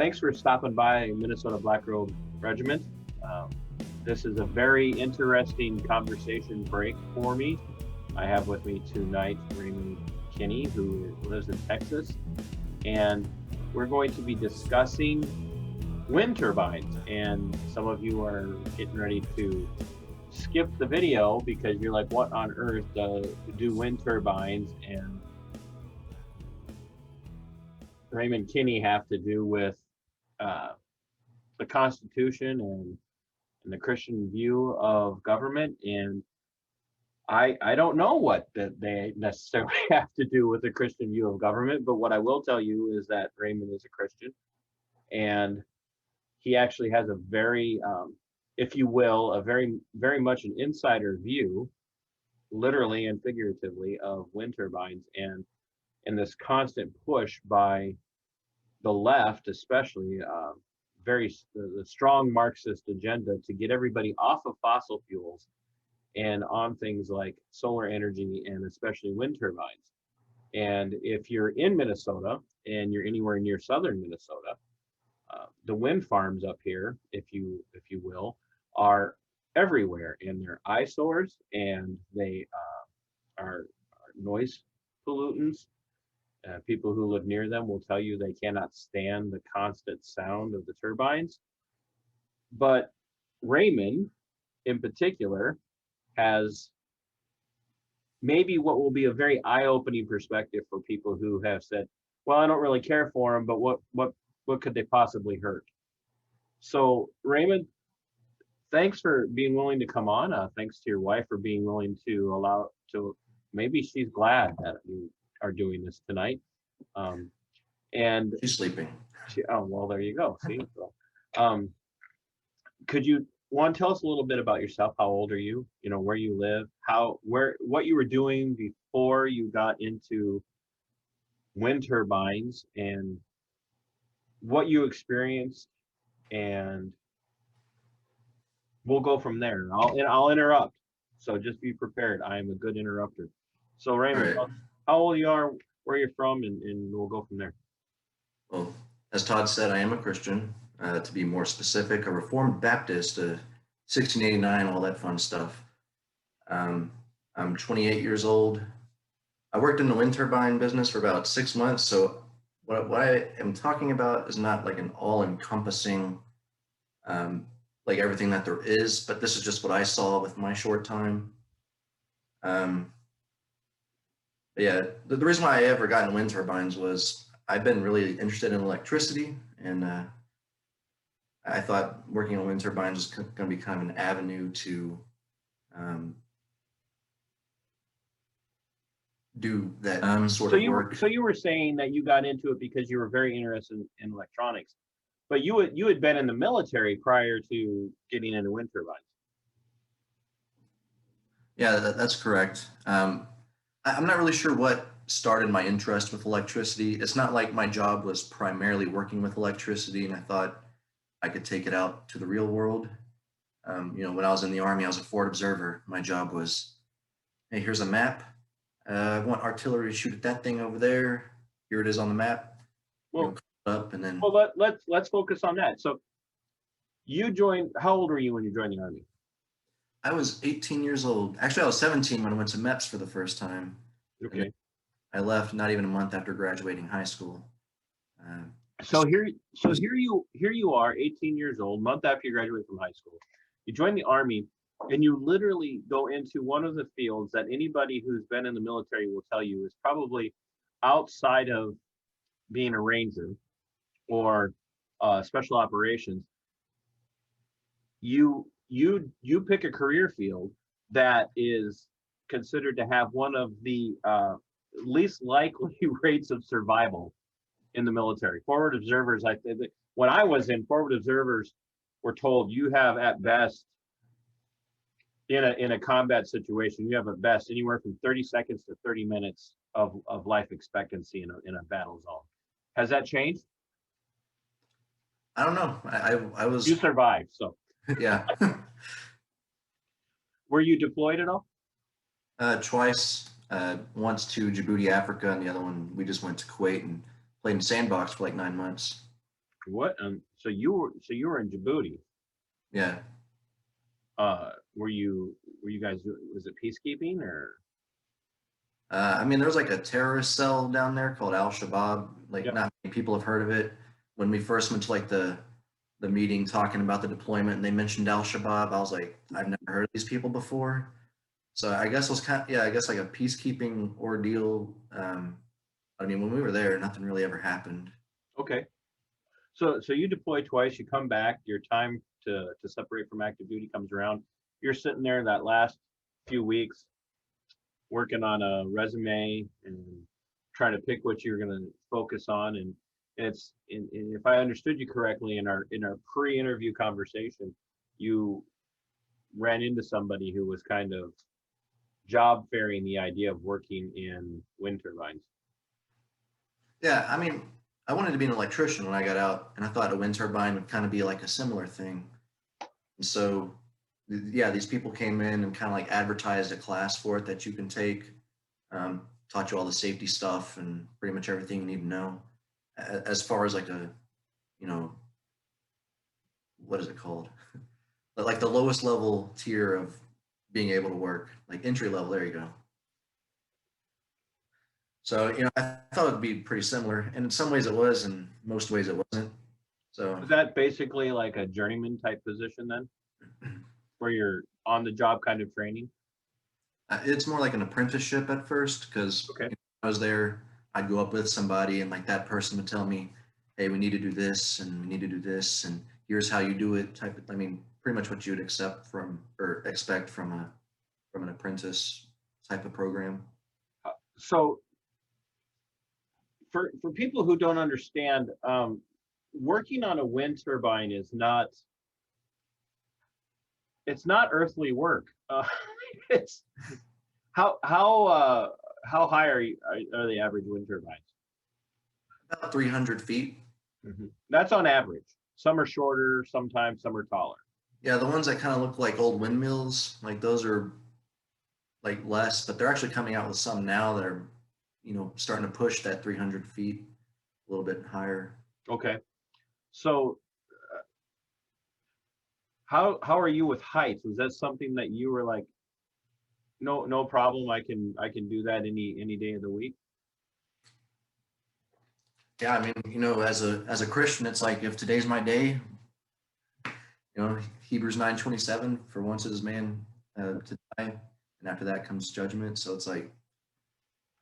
Thanks for stopping by MinnesotaBlack Regiment. This is a very interesting conversation break for me. I have with me tonight Raymond Kinney, who lives in Texas, and we're going to be discussing wind turbines. And some of you are getting ready to skip the video because you're like, what on earth do wind turbines and Raymond Kinney have to do with the Constitution and the Christian view of government? And I don't know what that they necessarily have to do with the Christian view of government, but what I will tell you is that Raymond is a Christian, and he actually has a very, if you will, a very much an insider view, literally and figuratively, of wind turbines and this constant push by the left, especially the strong Marxist agenda to get everybody off of fossil fuels and on things like solar energy and especially wind turbines. And if you're in Minnesota and you're anywhere near southern Minnesota, the wind farms up here, if you will, are everywhere, and they're eyesores, and they are noise pollutants. People who live near them will tell you they cannot stand the constant sound of the turbines. But Raymond, in particular, has maybe what will be a very eye-opening perspective for people who have said, well, I don't really care for them, but what could they possibly hurt? So Raymond, thanks for being willing to come on. Thanks to your wife for being willing to maybe she's glad that you are doing this tonight. And she's sleeping. Oh, well, there you go. See, so, could you tell us a little bit about yourself? How old are you? You know, where you live, what you were doing before you got into wind turbines, and what you experienced, and we'll go from there. I'll interrupt, so just be prepared. I am a good interrupter. So Raymond, right. How old you are, where you're from, and we'll go from there. Well, as Todd said, I am a Christian. To be more specific, a Reformed Baptist, 1689, all that fun stuff. I'm 28 years old. I worked in the wind turbine business for about 6 months. So what I am talking about is not like an all-encompassing, like everything that there is, but this is just what I saw with my short time. Yeah, the reason why I ever got into wind turbines was I've been really interested in electricity, and I thought working on wind turbines was going to be kind of an avenue to do that sort of work. So you were saying that you got into it because you were very interested in electronics, but you had been in the military prior to getting into wind turbines. Yeah, that's correct. I'm not really sure what started my interest with electricity. It's not like my job was primarily working with electricity and I thought I could take it out to the real world. You know, when I was in the Army, I was a forward observer. My job was, hey, here's a map. I want artillery to shoot at that thing over there. Here it is on the map. Well, up and then. Well, let's focus on that. So you joined, how old were you when you joined the Army? I was 18 years old. Actually, I was 17 when I went to MEPS for the first time. Okay. I left not even a month after graduating high school. So here you are, 18 years old, month after you graduate from high school. You join the Army, and you literally go into one of the fields that anybody who's been in the military will tell you is probably outside of being a ranger or special operations. You pick a career field that is considered to have one of the least likely rates of survival in the military. Forward observers, when I was in, forward observers were told you have at best, in a combat situation, you have at best anywhere from 30 seconds to 30 minutes of life expectancy in a battle zone. Has that changed? I don't know. I was. You survived, so. Yeah. Were you deployed at all? Twice. Once to Djibouti, Africa, and the other one we just went to Kuwait and played in Sandbox for like 9 months. What? So you were in Djibouti. Yeah. Were you guys, was it peacekeeping or? I mean, there was like a terrorist cell down there called Al-Shabaab. Like, Yeah. not many people have heard of it. When we first went to like the meeting talking about the deployment and they mentioned Al-Shabaab, I was like, I've never heard of these people before. So I guess it was kind of, yeah, I guess like a peacekeeping ordeal. I mean, when we were there, nothing really ever happened. Okay. So you deploy twice, you come back, your time to separate from active duty comes around. You're sitting there that last few weeks working on a resume and trying to pick what you're going to focus on. And if I understood you correctly in our pre-interview conversation, you ran into somebody who was kind of job fairing the idea of working in wind turbines. Yeah, I mean, I wanted to be an electrician when I got out, and I thought a wind turbine would kind of be like a similar thing. And so, yeah, these people came in and kind of like advertised a class for it that you can take, taught you all the safety stuff and pretty much everything you need to know. As far as like a, you know, what is it called? Like the lowest level tier of being able to work, like entry level. There you go. So, I thought it'd be pretty similar, and in some ways it was, and most ways it wasn't. So, Is that basically like a journeyman type position then, where you're on the job kind of training? it's more like an apprenticeship at first because Okay. I was there. I'd go up with somebody, and like that person would tell me, "Hey, we need to do this, and we need to do this, and here's how you do it." Type of, I mean, pretty much what you'd accept from or expect from an apprentice type of program. So for people who don't understand, working on a wind turbine is not, it's not earthly work. It's how high are the average wind turbines? About 300 feet. That's on average. Some are shorter, sometimes some are taller. Yeah, the ones that kind of look like old windmills, like those are like less, but they're actually coming out with some now that are, starting to push that 300 feet a little bit higher. Okay. So how are you with heights? Was that something that you were like, no problem, I can do that any day of the week? Yeah, I mean, as a Christian, it's like if today's my day, Hebrews 9:27, for once it is man to die, and after that comes judgment. So it's like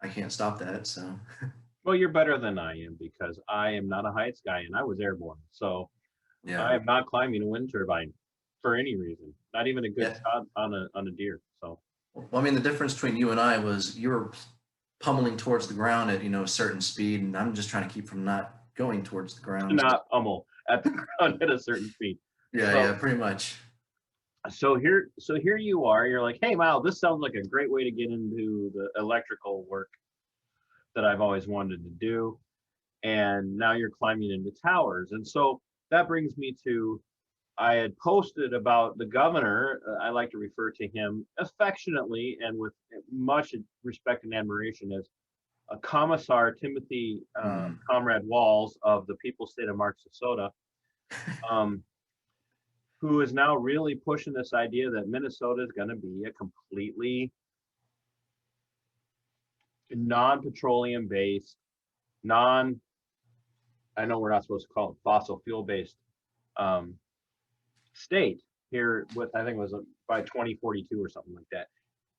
I can't stop that. So Well, you're better than I am because I am not a heights guy and I was airborne. So I yeah, am not climbing a wind turbine for any reason, not even a good yeah. shot on a deer. So Well, I mean, the difference between you and I was you were pummeling towards the ground at a certain speed, and I'm just trying to keep from not going towards the ground. not pummel at the ground at a certain speed. Yeah, So yeah, pretty much. so here you are. You're like, hey, Mal, this sounds like a great way to get into the electrical work that I've always wanted to do. And now you're climbing into towers. And so that brings me to, I had posted about the governor. I like to refer to him affectionately and with much respect and admiration as a Commissar Timothy Comrade Walls of the People's State of Minnesota, who is now really pushing this idea that Minnesota is going to be a completely non-petroleum based, I know we're not supposed to call it fossil fuel based state here with, I think it was by 2042 or something like that.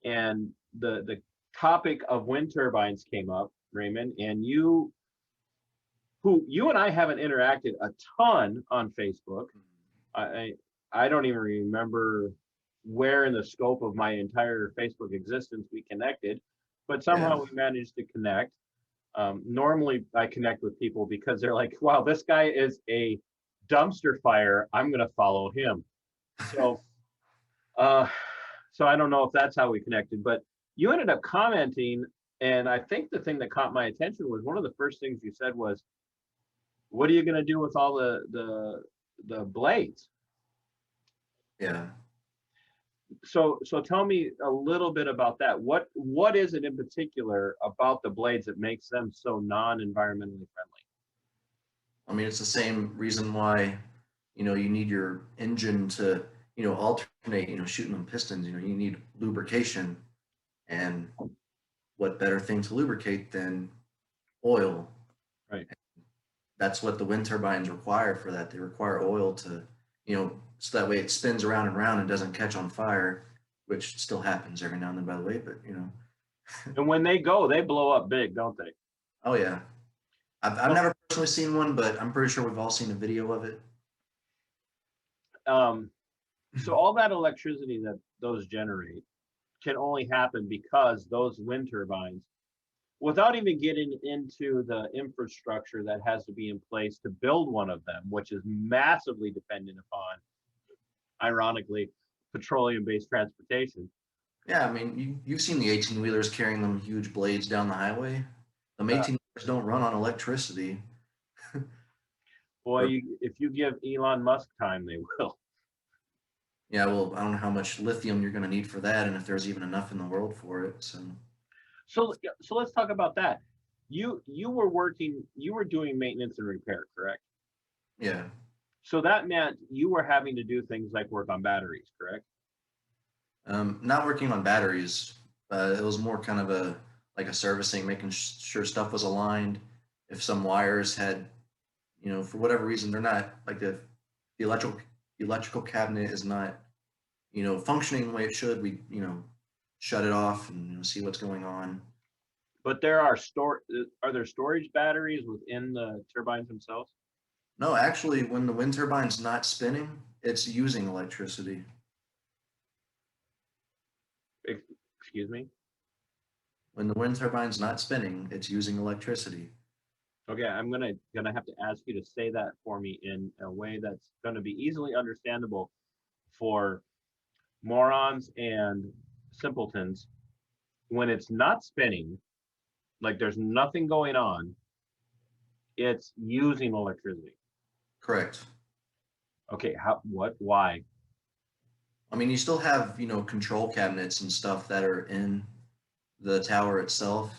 And the topic of wind turbines came up, Raymond, and you and I haven't interacted a ton on Facebook. I don't even remember where in the scope of my entire Facebook existence we connected, but somehow Yeah. we managed to connect. Normally I connect with people because they're like, wow, this guy is a dumpster fire. I'm going to follow him. So, so I don't know if that's how we connected, but you ended up commenting. And I think the thing that caught my attention was one of the first things you said was, what are you going to do with all the blades? Yeah. So tell me a little bit about that. What is it in particular about the blades that makes them so non-environmentally friendly? I mean, it's the same reason why, you need your engine to, alternate, shooting them pistons, you need lubrication. And what better thing to lubricate than oil? Right. That's what the wind turbines require for that. They require oil to, so that way it spins around and around and doesn't catch on fire, which still happens every now and then, by the way, but And when they go, they blow up big, don't they? oh yeah. I've never personally seen one, but I'm pretty sure we've all seen a video of it. So all that electricity that those generate can only happen because those wind turbines, without even getting into the infrastructure that has to be in place to build one of them, which is massively dependent upon, ironically, petroleum-based transportation. Yeah, I mean, you've seen the 18-wheelers carrying them huge blades down the highway. Them 18-wheelers don't run on electricity. Boy, if you give Elon Musk time, they will. Yeah, well, I don't know how much lithium you're going to need for that, and if there's even enough in the world for it. So let's talk about that. You were doing maintenance and repair, correct? Yeah. So that meant you were having to do things like work on batteries, correct? Not working on batteries. It was more kind of like a servicing, making sure stuff was aligned. If some wires had, for whatever reason, they're not like the electrical cabinet is not, functioning the way it should. We, shut it off and see what's going on. But are there storage batteries within the turbines themselves? No, actually, when the wind turbine's not spinning, it's using electricity. Excuse me? When the wind turbine's not spinning, it's using electricity. Okay, I'm gonna have to ask you to say that for me in a way that's gonna be easily understandable for morons and simpletons. When it's not spinning, like there's nothing going on, it's using electricity. Correct. Okay, why? I mean, you still have, control cabinets and stuff that are in the tower itself.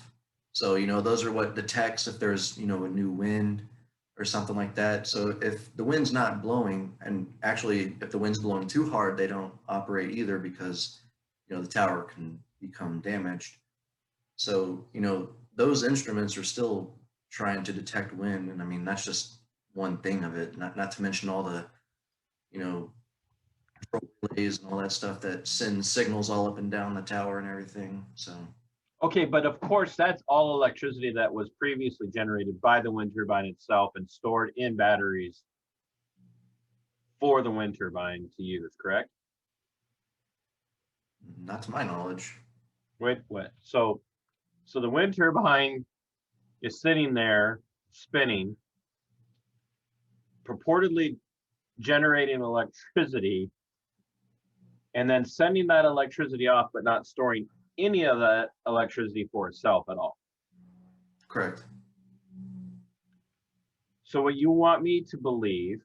So, those are what detects if there's, a new wind or something like that. So if the wind's not blowing, and actually if the wind's blowing too hard, they don't operate either because, the tower can become damaged. So, those instruments are still trying to detect wind. And I mean, that's just one thing of it, not to mention all the, control relays and all that stuff that sends signals all up and down the tower and everything. So Okay, but of course that's all electricity that was previously generated by the wind turbine itself and stored in batteries for the wind turbine to use, correct? not to my knowledge. Wait, what? So the wind turbine is sitting there spinning, purportedly generating electricity, and then sending that electricity off, but not storing any of that electricity for itself at all. Correct. So what you want me to believe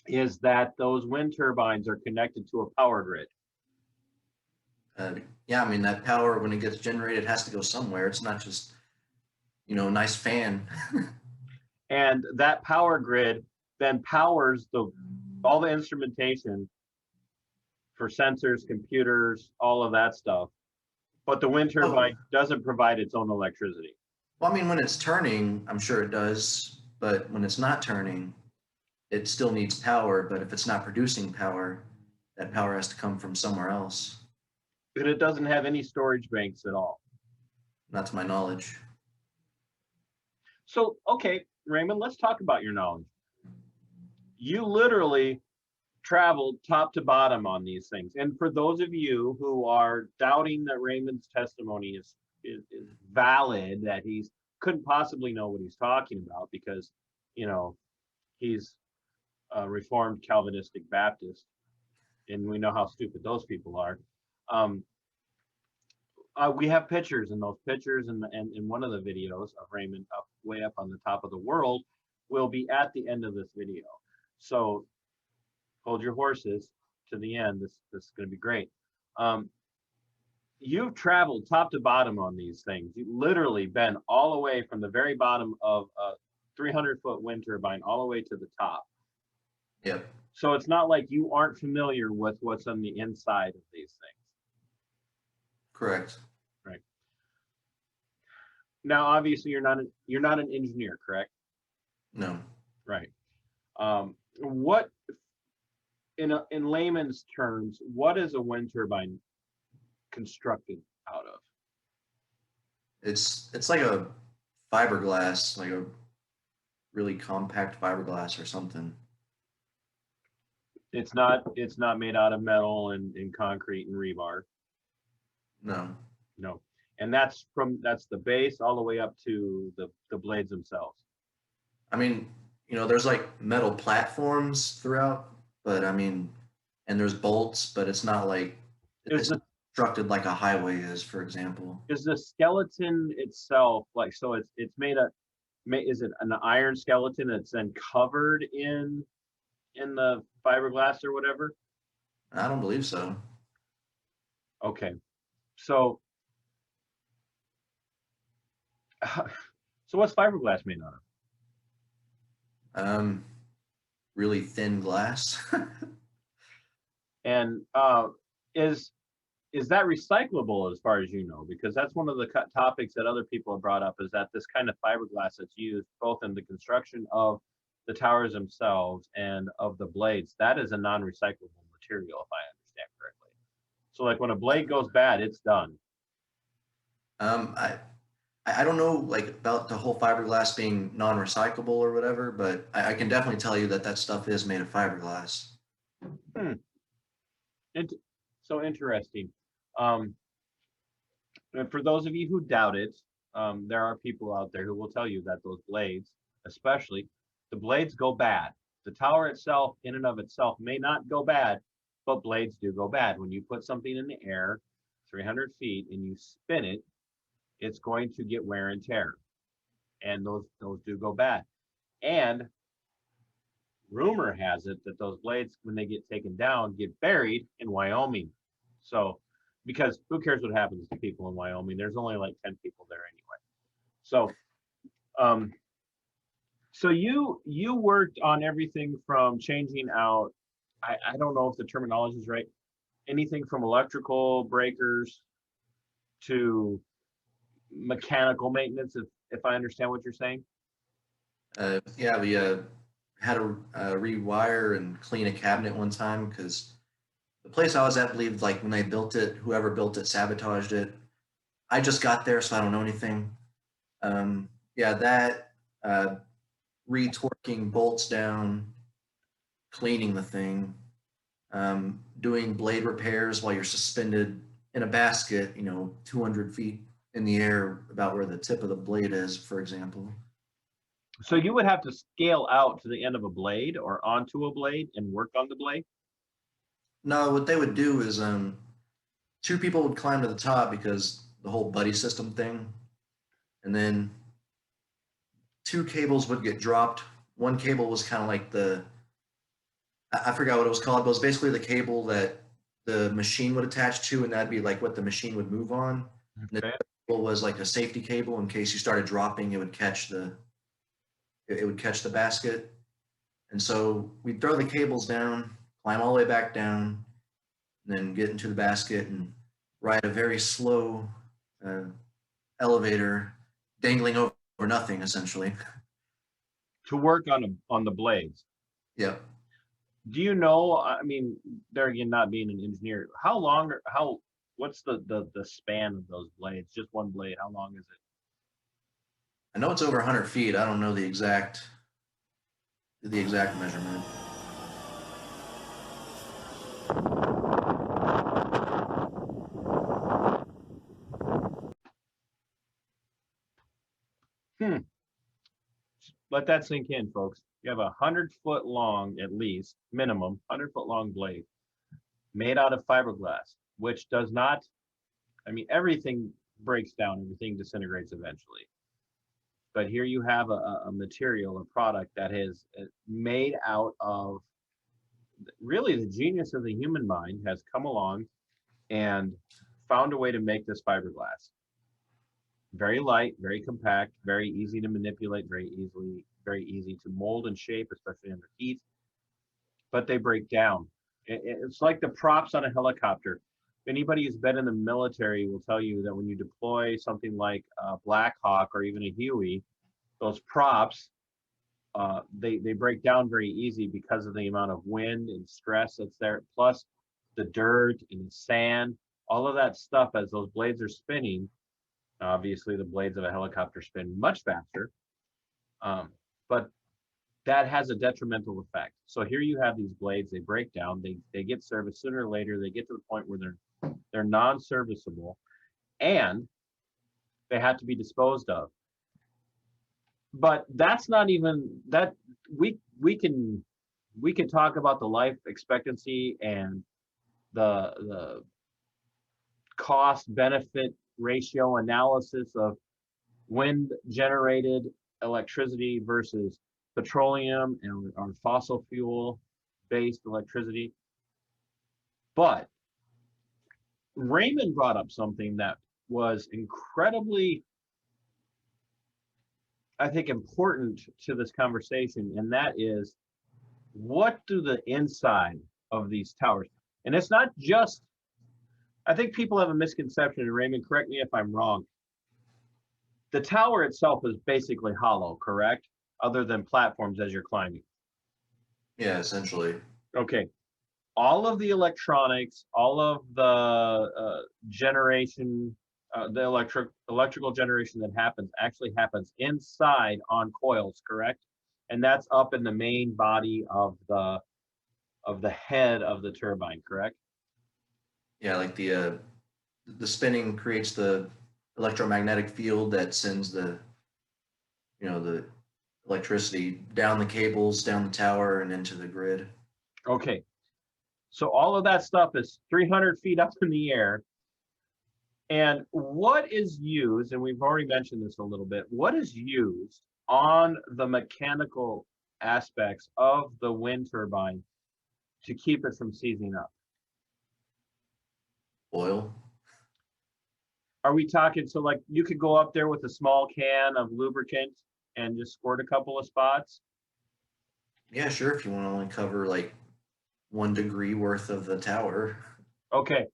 is that those wind turbines are connected to a power grid. Yeah, I mean, that power, when it gets generated, has to go somewhere. It's not just, a nice fan. And that power grid then powers all the instrumentation for sensors, computers, all of that stuff. But the wind turbine doesn't provide its own electricity. Well, I mean, when it's turning, I'm sure it does. But when it's not turning, it still needs power. But if it's not producing power, that power has to come from somewhere else. But it doesn't have any storage banks at all. Not to my knowledge. So, okay, Raymond, let's talk about your knowledge. You literally traveled top to bottom on these things. And for those of you who are doubting that Raymond's testimony is valid, that he couldn't possibly know what he's talking about because, he's a Reformed Calvinistic Baptist, and we know how stupid those people are. We have pictures, and those pictures and in one of the videos of Raymond way up on the top of the world will be at the end of this video. So hold your horses to the end. This is going to be great. You've traveled top to bottom on these things. You've literally been all the way from the very bottom of 300-foot wind turbine all the way to the top. Yep. So it's not like you aren't familiar with what's on the inside of these things. Correct. Right. Now, obviously, you're not an engineer, correct? No. Right. What, in layman's terms, what is a wind turbine constructed out of? It's like a fiberglass, like a really compact fiberglass or something. It's not made out of metal and concrete and rebar. No. No. And that's the base all the way up to the blades themselves. I mean, there's like metal platforms throughout, but I mean, and there's bolts, but it's not like it's not constructed like a highway is, for example. Is the skeleton itself like, so it's made of, is it an iron skeleton that's then covered in the fiberglass or whatever? I don't believe so. Okay. So so what's fiberglass made out of? Really thin glass. And is that recyclable as far as you know? Because that's one of the topics that other people have brought up, is that this kind of fiberglass that's used both in the construction of the towers themselves and of the blades, that is a non-recyclable material, if I understand correctly. So like when a blade goes bad, it's done. I don't know like about the whole fiberglass being non-recyclable or whatever, but I can definitely tell you that stuff is made of fiberglass. So interesting. And for those of you who doubt it, there are people out there who will tell you that those blades, especially the blades, go bad. The tower itself, in and of itself, may not go bad, but blades do go bad. When you put something in the air 300 feet and you spin it, it's going to get wear and tear, and those do go bad. And rumor has it that those blades, when they get taken down, get buried in Wyoming. So, because who cares what happens to people in Wyoming? There's only like 10 people there anyway. So, so you worked on everything from changing out, I don't know if the terminology is right, anything from electrical breakers to mechanical maintenance, if I understand what you're saying. Yeah, we had to rewire and clean a cabinet one time because the place I was at believed like when they built it, whoever built it sabotaged it. I just got there, so I don't know anything. Yeah, that retorquing bolts down, cleaning the thing, doing blade repairs while you're suspended in a basket, 200 feet in the air, about where the tip of the blade is, for example. So you would have to scale out to the end of a blade or onto a blade and work on the blade? No, what they would do is two people would climb to the top because the whole buddy system thing, and then two cables would get dropped. One cable was kind of like I forgot what it was called, but it was basically the cable that the machine would attach to, and that'd be like what the machine would move on. Okay. And the cable was like a safety cable in case you started dropping, it would catch the basket. And so we'd throw the cables down, climb all the way back down, and then get into the basket and ride a very slow elevator dangling over nothing, essentially. To work on the blades. Yep. Do you know, I mean, there again, not being an engineer, what's the span of those blades? Just one blade, how long is it? I know it's over 100 feet. I don't know the exact measurement. Let that sink in, folks. You have 100-foot long, at least, minimum, 100-foot long blade made out of fiberglass, which does not, I mean, everything breaks down, everything disintegrates eventually. But here you have a material, a product that is made out of, really the genius of the human mind has come along and found a way to make this fiberglass. very light, very compact, very easy to manipulate, very easy to mold and shape, especially under heat, but they break down. It's like the props on a helicopter. Anybody who's been in the military will tell you that when you deploy something like a Black Hawk or even a Huey, those props, they break down very easy because of the amount of wind and stress that's there, plus the dirt and the sand, all of that stuff as those blades are spinning. Obviously, the blades of a helicopter spin much faster, but that has a detrimental effect. So here you have these blades, they break down, they get serviced sooner or later, they get to the point where they're non-serviceable and they have to be disposed of. But that's not even that we can talk about the life expectancy and the cost benefit ratio analysis of wind generated electricity versus petroleum and or fossil fuel based electricity. But Raymond brought up something that was incredibly, I think, important to this conversation, and that is, what do the inside of these towers, and it's not just, I think people have a misconception, and Raymond, correct me if I'm wrong, the tower itself is basically hollow, correct? Other than platforms as you're climbing. Yeah, essentially. Okay. All of the electronics, all of the generation, the electrical generation that happens actually happens inside on coils, correct? And that's up in the main body of the head of the turbine, correct? Yeah, like the spinning creates the electromagnetic field that sends the the electricity down the cables, down the tower, and into the grid. Okay. So all of that stuff is 300 feet up in the air. And what is used, and we've already mentioned this a little bit, what is used on the mechanical aspects of the wind turbine to keep it from seizing up? Oil. Are we talking, so like you could go up there with a small can of lubricant and just squirt a couple of spots? Yeah, sure. If you want to only cover like 1 degree worth of the tower Okay.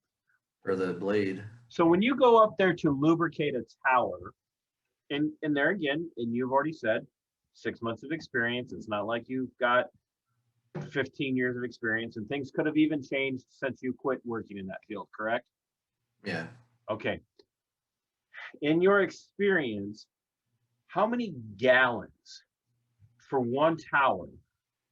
or the blade. So when you go up there to lubricate a tower, and there again, and you've already said 6 months of experience, it's not like you've got 15 years of experience, and things could have even changed since you quit working in that field, correct? Yeah. Okay. In your experience, how many gallons for one tower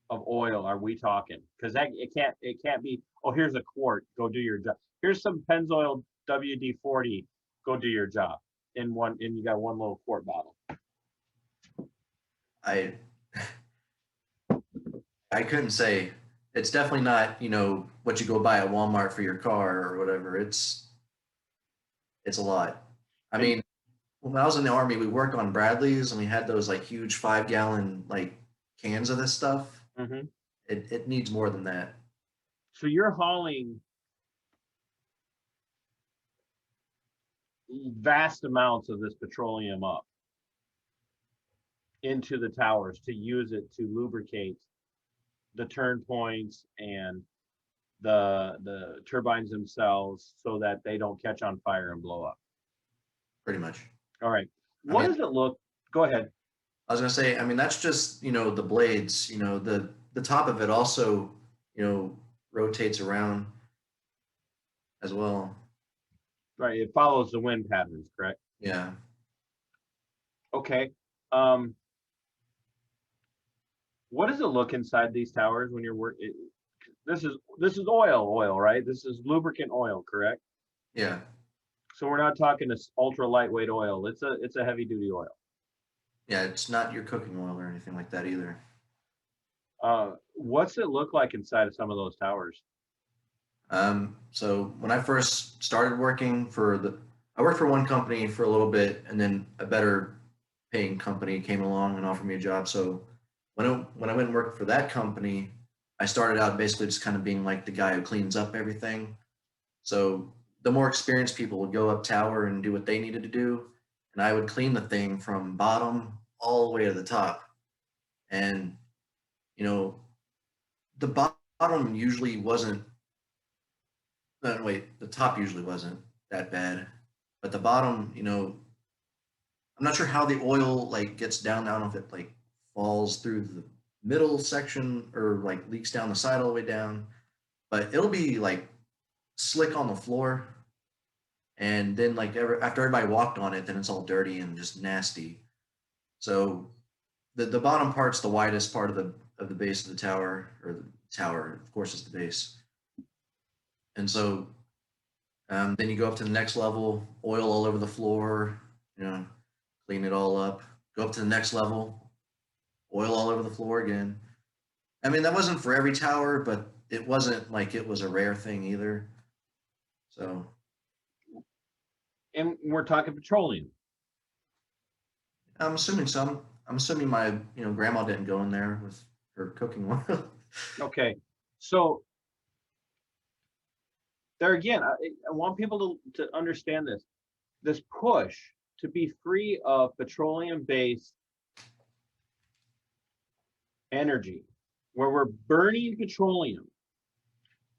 of oil are we talking? Because it can't be, oh, here's a quart, go do your job. Here's some Pennzoil WD-40, go do your job. And you got one little quart bottle. I couldn't say. It's definitely not, what you go buy at Walmart for your car or whatever. It's a lot. I mean, when I was in the Army, we worked on Bradleys and we had those like huge 5-gallon like cans of this stuff. Mm-hmm. It needs more than that. So you're hauling vast amounts of this petroleum up into the towers to use it to lubricate the turn points and the turbines themselves so that they don't catch on fire and blow up. Pretty much. All right. What does it look? Go ahead. I was gonna say, I mean, that's just, the blades, the top of it also, rotates around as well. Right. It follows the wind patterns, correct? Yeah. Okay. What does it look inside these towers when you're working? This is oil, right? This is lubricant oil, correct? Yeah. So we're not talking this ultra lightweight oil. It's a heavy duty oil. Yeah, it's not your cooking oil or anything like that either. What's it look like inside of some of those towers? So when I first started working I worked for one company for a little bit, and then a better paying company came along and offered me a job. So when I went and worked for that company, I started out basically just kind of being like the guy who cleans up everything. So the more experienced people would go up tower and do what they needed to do, and I would clean the thing from bottom all the way to the top. And, you know, the bottom usually wasn't, no, wait, the top usually wasn't that bad, but the bottom, you know, I'm not sure how the oil like gets down. I don't know if it like falls through the middle section or like leaks down the side all the way down, but it'll be like slick on the floor. And then like after everybody walked on it, then it's all dirty and just nasty. So the bottom part's the widest part of the base of the tower, or the tower, of course, is the base. And so then you go up to the next level, oil all over the floor, you know, clean it all up. Go up to the next level, oil all over the floor again. I mean, that wasn't for every tower, but it wasn't like it was a rare thing either. So, And we're talking petroleum. I'm assuming some. I'm assuming my grandma didn't go in there with her cooking oil. Okay, so there again, I want people to understand this. This push to be free of petroleum-based energy, where we're burning petroleum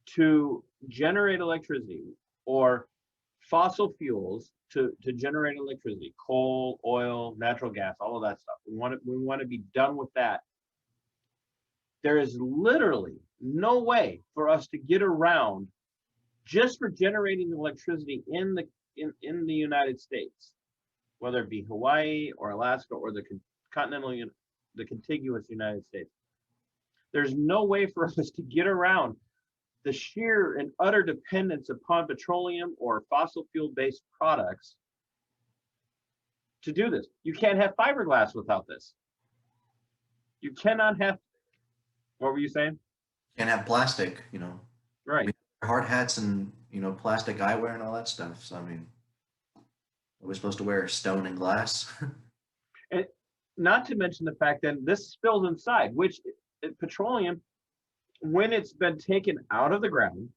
to generate electricity, or fossil fuels to generate electricity, coal, oil, natural gas, all of that stuff. We want to be done with that. There is literally no way for us to get around just for generating electricity in the United States, whether it be Hawaii or Alaska or the contiguous United States. There's no way for us to get around the sheer and utter dependence upon petroleum or fossil fuel-based products to do this. You can't have fiberglass without this. You cannot have, what were you saying? Can't have plastic, Right. I mean, hard hats and plastic eyewear and all that stuff. So I mean, we're supposed to wear stone and glass. And not to mention the fact that this spills inside, which petroleum, when it's been taken out of the ground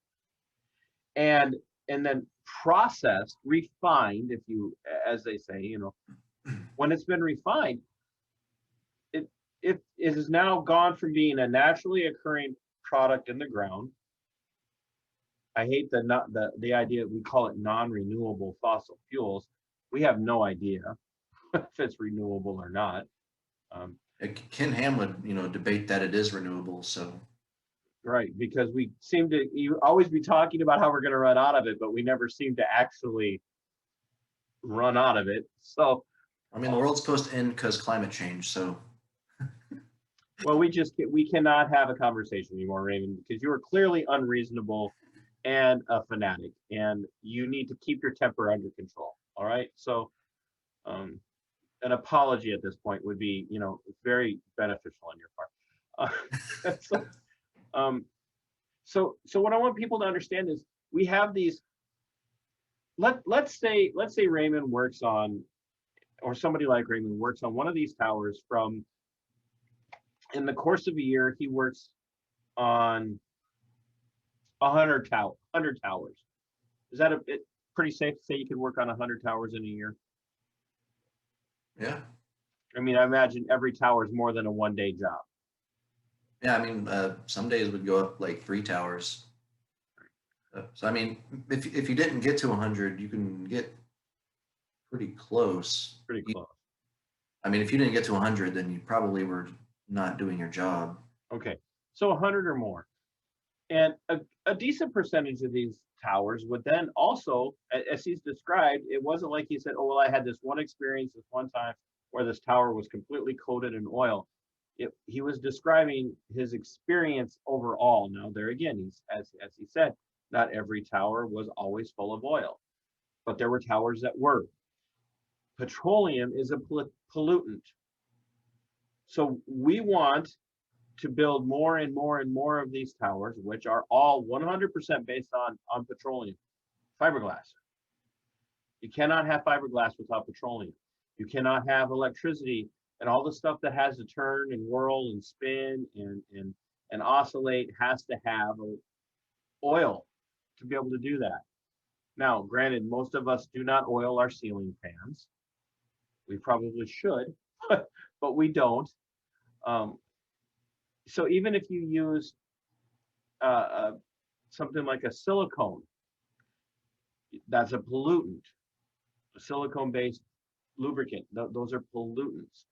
and then processed, refined, as they say, when it's been refined, it is now gone from being a naturally occurring product in the ground. I hate the idea, we call it non-renewable fossil fuels. We have no idea if it's renewable or not. Ken Ham would, debate that it is renewable. So right, because we seem to always be talking about how we're going to run out of it, but we never seem to actually run out of it. So, I mean, the world's supposed to end because climate change. So, well, we cannot have a conversation anymore, Raymond, because you are clearly unreasonable and a fanatic, and you need to keep your temper under control. All right, so an apology at this point would be, very beneficial on your part. So what I want people to understand is we have these. Let's say Raymond works on, or somebody like Raymond works on one of these towers from. In the course of a year, he works on 100 towers. Is that pretty safe to say you can work on 100 towers in a year? yeah. I mean, I imagine every tower is more than a one-day job. Yeah, I mean, some days would go up like 3 towers. So I mean, if you didn't get to 100, you can get pretty close. Pretty close. I mean, if you didn't get to 100, then you probably were not doing your job. Okay, so 100 or more. And a decent percentage of these towers would then also, as he's described, it wasn't like he said, oh, well, I had this one experience this one time where this tower was completely coated in oil. He was describing his experience overall. Now, there again, as he said, not every tower was always full of oil, but there were towers that were. Petroleum is a pollutant. So we want to build more and more and more of these towers, which are all 100% based on petroleum, fiberglass. You cannot have fiberglass without petroleum. You cannot have electricity and all the stuff that has to turn and whirl and spin and oscillate has to have oil to be able to do that. Now, granted, most of us do not oil our ceiling fans. We probably should, but we don't. So even if you use something like a silicone, that's a pollutant. A silicone-based lubricant, those are pollutants.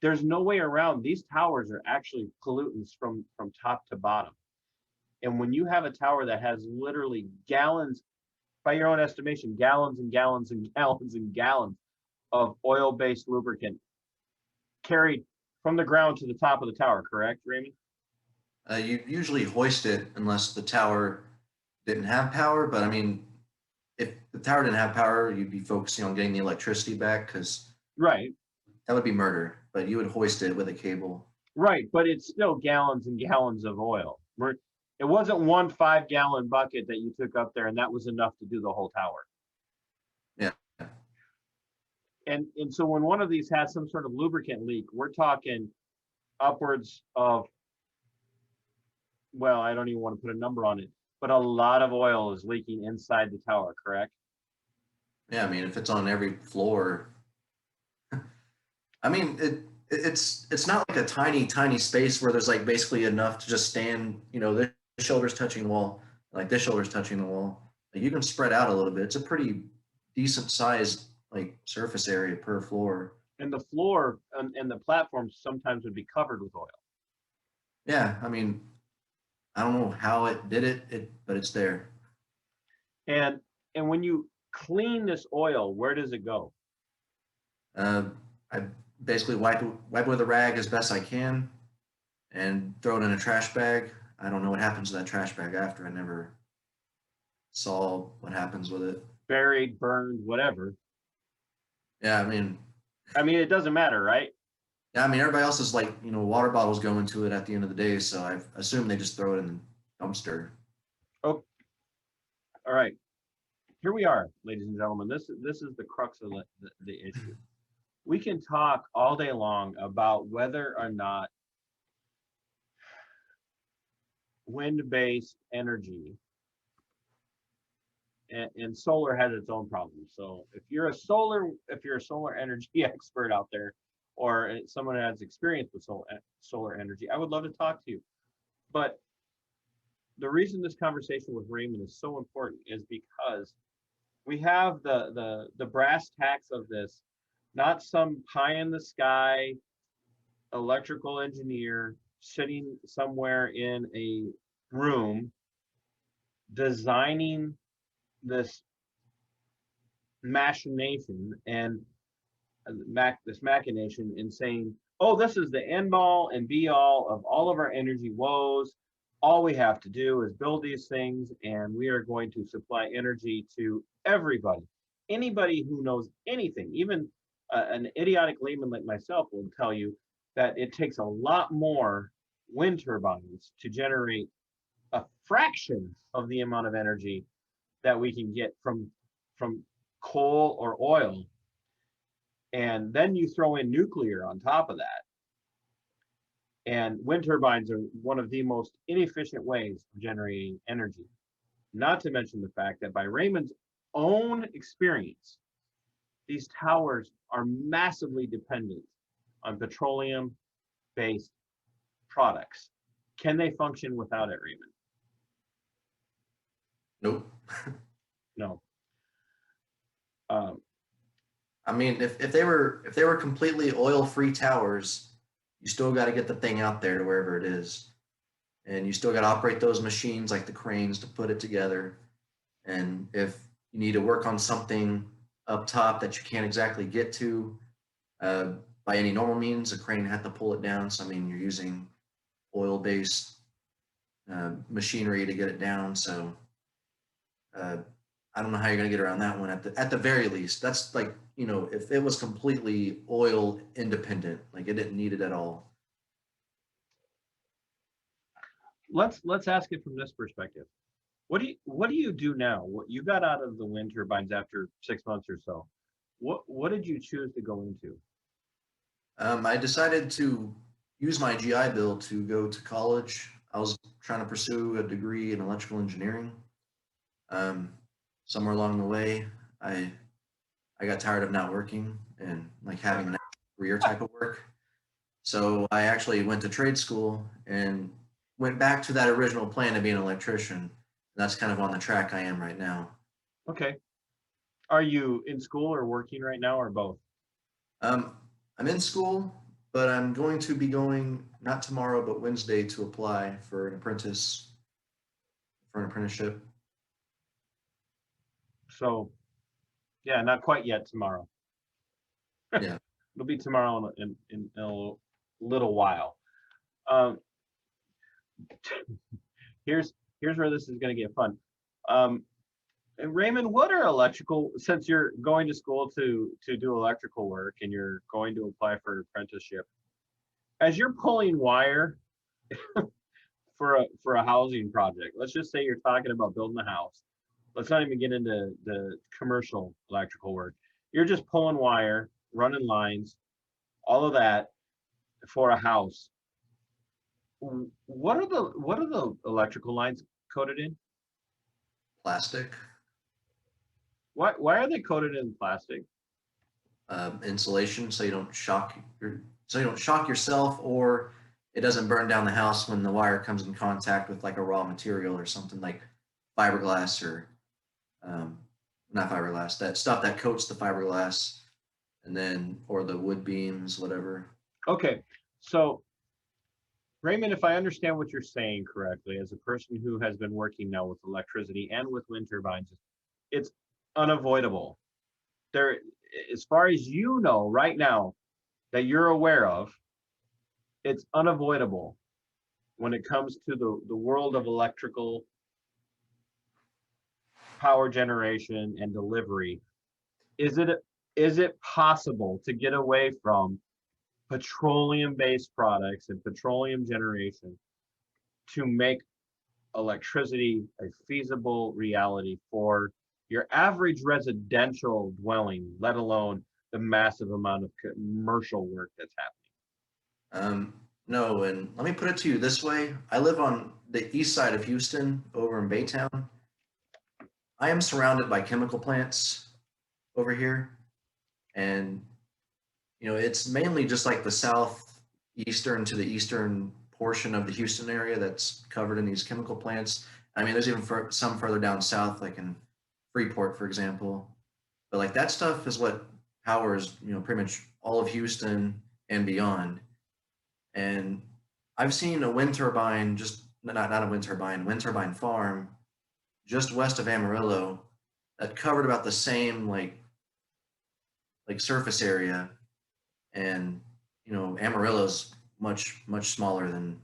There's no way around. These towers are actually pollutants from top to bottom. And when you have a tower that has literally gallons, by your own estimation, gallons and gallons and gallons and gallons of oil-based lubricant carried from the ground to the top of the tower, correct, Raymond? You usually hoist it unless the tower didn't have power. But I mean, if the tower didn't have power, you'd be focusing on getting the electricity back because Right, that would be murder. But you would hoist it with a cable. right, but it's still gallons and gallons of oil. It wasn't one 5-gallon bucket that you took up there and that was enough to do the whole tower. Yeah. And so when one of these has some sort of lubricant leak, we're talking upwards of, well, I don't even want to put a number on it, but a lot of oil is leaking inside the tower, correct? Yeah, I mean, if it's on every floor, I mean, it's not like a tiny space where there's like basically enough to just stand, this shoulder's touching the wall, like this shoulder's touching the wall. Like you can spread out a little bit. It's a pretty decent sized like surface area per floor. And the floor and the platforms sometimes would be covered with oil. Yeah, I mean, I don't know how it did but it's there. And when you clean this oil, where does it go? I basically wipe it with a rag as best I can and throw it in a trash bag. I don't know what happens to that trash bag after. I never saw what happens with it. Buried, burned, whatever. Yeah, I mean, it doesn't matter, right? yeah, I mean, everybody else is like, water bottles go into it at the end of the day, so I assume they just throw it in the dumpster. Oh, all right. Here we are, ladies and gentlemen. This is the crux of the issue. We can talk all day long about whether or not wind-based energy and solar has its own problems. So if you're a solar energy expert out there, or someone who has experience with solar energy, I would love to talk to you. But the reason this conversation with Raymond is so important is because we have the brass tacks of this, not some pie in the sky electrical engineer sitting somewhere in a room designing this machination and this machination and saying, oh, this is the end all and be all of all of our energy woes. All we have to do is build these things and we are going to supply energy to everybody. Anybody who knows anything, even an idiotic layman like myself will tell you that it takes a lot more wind turbines to generate a fraction of the amount of energy that we can get from coal or oil. And then you throw in nuclear on top of that. And wind turbines are one of the most inefficient ways of generating energy. Not to mention the fact that by Raymond's own experience, these towers are massively dependent on petroleum-based products. Can they function without it, Raymond? Nope. No. I mean, if they were completely oil-free towers, you still got to get the thing out there to wherever it is, and you still got to operate those machines like the cranes to put it together. And if you need to work on something up top that you can't exactly get to by any normal means, a crane had to pull it down. So I mean, you're using oil-based machinery to get it down. So I don't know how you're going to get around that one at the very least. That's like, if it was completely oil independent, like it didn't need it at all. Let's ask it from this perspective. What do you do now? What you got out of the wind turbines after 6 months or so? What did you choose to go into? I decided to use my GI Bill to go to college. I was trying to pursue a degree in electrical engineering. Somewhere along the way, I got tired of not working, and like having that career type of work. So I actually went to trade school and went back to that original plan of being an electrician. That's kind of on the track I am right now. Okay. Are you in school or working right now, or both? I'm in school, but I'm going to be going not tomorrow, but Wednesday to apply for an apprenticeship. So, yeah, not quite yet tomorrow. Yeah. It'll be tomorrow in a little while. Um, here's where this is going to get fun. And Raymond, what are electrical? Since you're going to school to do electrical work and you're going to apply for an apprenticeship, as you're pulling wire for a housing project, let's just say you're talking about building a house. Let's not even get into the commercial electrical work. You're just pulling wire, running lines, all of that for a house. What are the electrical lines coated in? Plastic, Why are they coated in plastic? insulation, so you don't shock yourself, or it doesn't burn down the house when the wire comes in contact with like a raw material or something like fiberglass or um, not fiberglass, that stuff that coats the fiberglass, and then or the wood beams, whatever. Okay, so Raymond, if I understand what you're saying correctly, as a person who has been working now with electricity and with wind turbines, it's unavoidable. There, as far as you know right now that you're aware of, it's unavoidable when it comes to the world of electrical power generation and delivery. Is it possible to get away from petroleum-based products and petroleum generation to make electricity a feasible reality for your average residential dwelling, let alone the massive amount of commercial work that's happening? No, and let me put it to you this way. I live on the east side of Houston over in Baytown. I am surrounded by chemical plants over here. And, it's mainly just like the southeastern to the eastern portion of the Houston area that's covered in these chemical plants. I mean, there's even some further down south, like in Freeport, for example. But like that stuff is what powers, pretty much all of Houston and beyond. And I've seen a wind turbine, just not a wind turbine farm just west of Amarillo that covered about the same like surface area. And Amarillo's much smaller than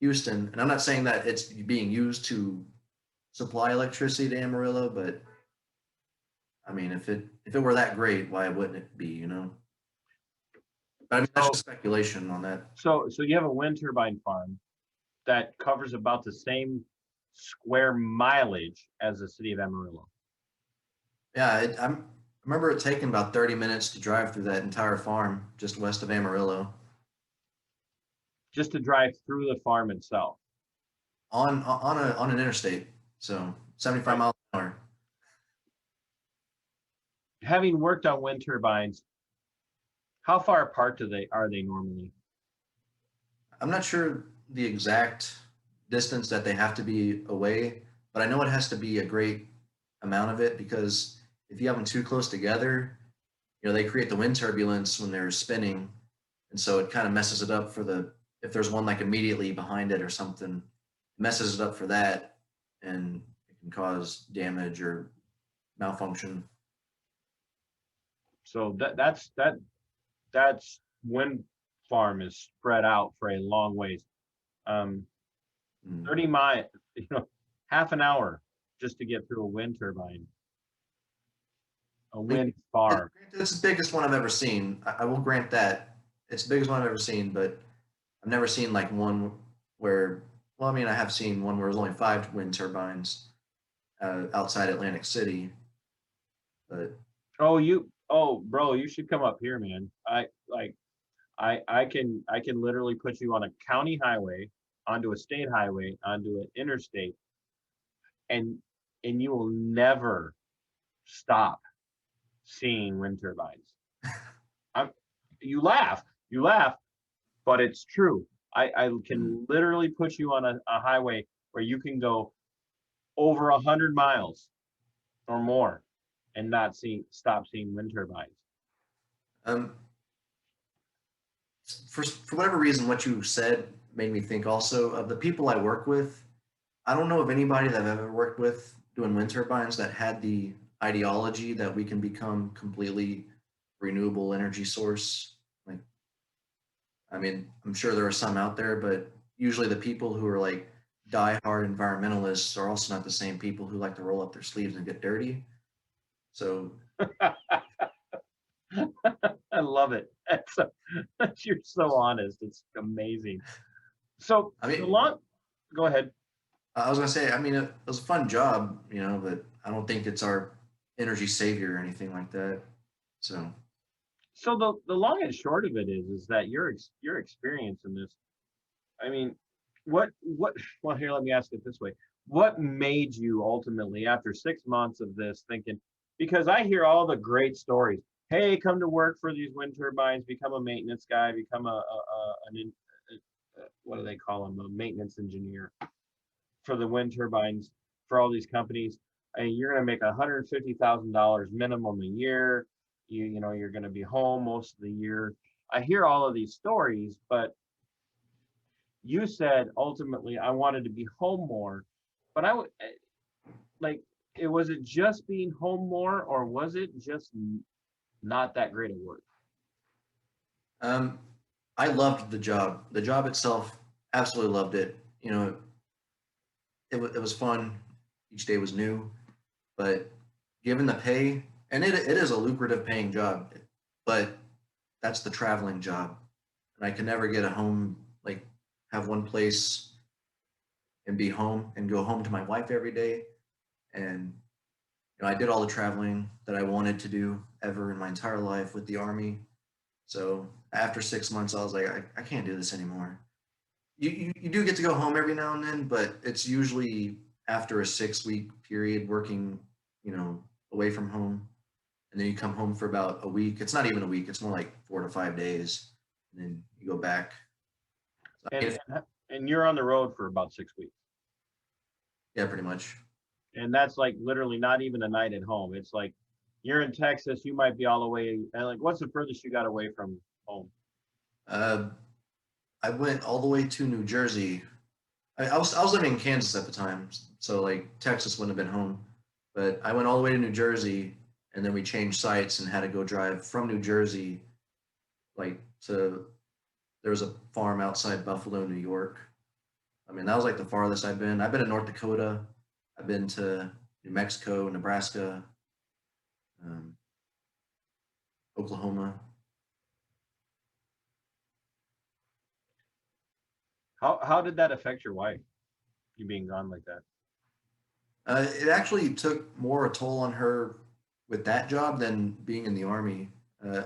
Houston. And I'm not saying that it's being used to supply electricity to Amarillo, but I mean, if it were that great, why wouldn't it be? But I mean, that's just speculation on that. So you have a wind turbine farm that covers about the same square mileage as the city of Amarillo. Yeah, I remember it taking about 30 minutes to drive through that entire farm just west of Amarillo Just to drive through the farm itself. on an interstate, so 75 miles an hour. Having worked on wind turbines, how far apart are they normally? I'm not sure the exact distance that they have to be away, but I know it has to be a great amount of it, because if you have them too close together, they create the wind turbulence when they're spinning, and so it kind of messes it up if there's one like immediately behind it or something, it messes it up for that, and it can cause damage or malfunction. So that's wind farm is spread out for a long ways. 30 miles, half an hour just to get through a wind turbine. A wind farm. It's the biggest one I've ever seen. I will grant that. It's the biggest one I've ever seen, but I've never seen like one where, well, I mean, I have seen one where there's only 5 wind turbines outside Atlantic City. But bro, you should come up here, man. I can literally put you on a county highway, onto a state highway, onto an interstate, and you will never stop seeing wind turbines. you laugh, but it's true. I can literally put you on a highway where you can go over 100 miles or more and not stop seeing wind turbines. Um, for whatever reason, what you said made me think also of the people I work with. I don't know of anybody that I've ever worked with doing wind turbines that had the ideology that we can become completely renewable energy source. Like, I mean, I'm sure there are some out there, but usually the people who are like diehard environmentalists are also not the same people who like to roll up their sleeves and get dirty. So, I love it. You're so honest. It's amazing. So I the mean, long, go ahead. I was gonna say, I mean, it was a fun job, but I don't think it's our energy savior or anything like that. So, So the long and short of it is that your experience in this. I mean, what? Well, here, let me ask it this way: what made you ultimately, after 6 months of this, thinking? Because I hear all the great stories. Hey, come to work for these wind turbines, become a maintenance guy, become what do they call them? A maintenance engineer for the wind turbines for all these companies. And you're going to make $150,000 minimum a year. You know you're going to be home most of the year. I hear all of these stories, but you said ultimately I wanted to be home more, but I would like it was it just being home more, or was it just not that great of work? um, I loved the job. The job itself, absolutely loved it. It was fun. Each day was new, but given the pay, and it is a lucrative paying job, but that's the traveling job, and I can never get a home like have one place and be home and go home to my wife every day. And I did all the traveling that I wanted to do ever in my entire life with the Army. So after 6 months, I was like, I can't do this anymore. You do get to go home every now and then, but it's usually after a 6 week period working, away from home. And then you come home for about a week. It's not even a week, it's more like 4 to 5 days. And then you go back. So, I mean, And you're on the road for about 6 weeks, yeah, pretty much. and that's like literally not even a night at home. It's like you're in Texas, you might be all the way, and like what's the furthest you got away from home? Uh, I went all the way to New Jersey. I was living in Kansas at the time, so like Texas wouldn't have been home. But I went all the way to New Jersey, and then we changed sites and had to go drive from New Jersey, like to there was a farm outside Buffalo, New York. I mean, that was like the farthest I've been. I've been to North Dakota. I've been to New Mexico, Nebraska, um, Oklahoma. How did that affect your wife, you being gone like that? It actually took more a toll on her with that job than being in the Army. Uh,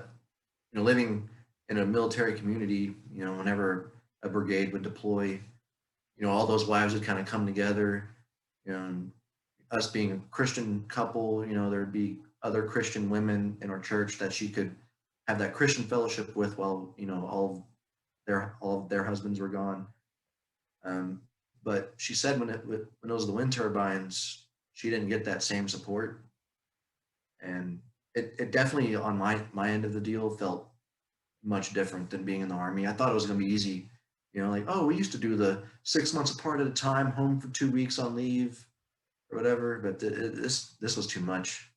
living in a military community, whenever a brigade would deploy, all those wives would kind of come together, and us being a Christian couple, there'd be other Christian women in our church that she could have that Christian fellowship with while, all of their husbands were gone. Um, but she said when it was the wind turbines, she didn't get that same support, and it definitely on my end of the deal felt much different than being in the Army. I thought it was going to be easy, like, oh, we used to do the 6 months apart at a time, home for 2 weeks on leave or whatever. But this was too much.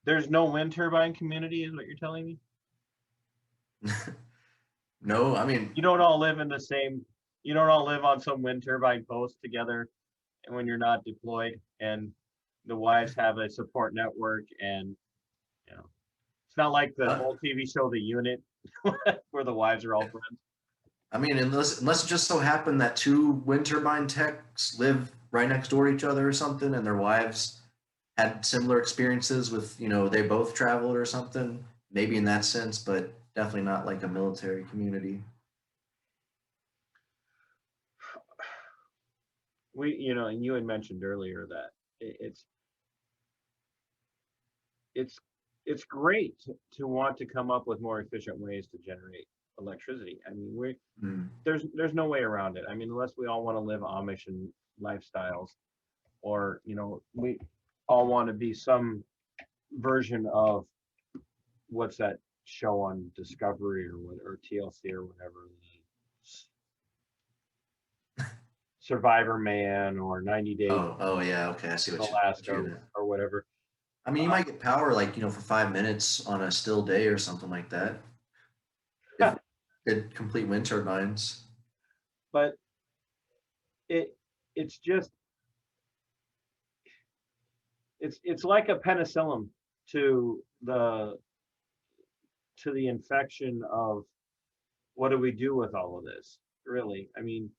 There's no wind turbine community, is what you're telling me? No, I mean, You don't all live in the same, you don't all live on some wind turbine post together and when you're not deployed, and the wives have a support network, and it's not like the uh, old TV show The Unit where the wives are all friends. I mean, unless it just so happened that two wind turbine techs live right next door to each other or something, and their wives had similar experiences with, they both traveled or something. Maybe in that sense, but definitely not like a military community. And you had mentioned earlier that it's it's great to want to come up with more efficient ways to generate electricity. I mean, there's no way around it. I mean, unless we all want to live Amish and lifestyles, or we all want to be some version of what's that show on Discovery or TLC or whatever, Survivor Man or 90 Days Oh yeah, okay, I see in what Alaska you or whatever. I mean, you might get power like, for 5 minutes on a still day or something like that. If it complete wind turbines. But it's just it's like a penicillin to the infection of what do we do with all of this, really. I mean,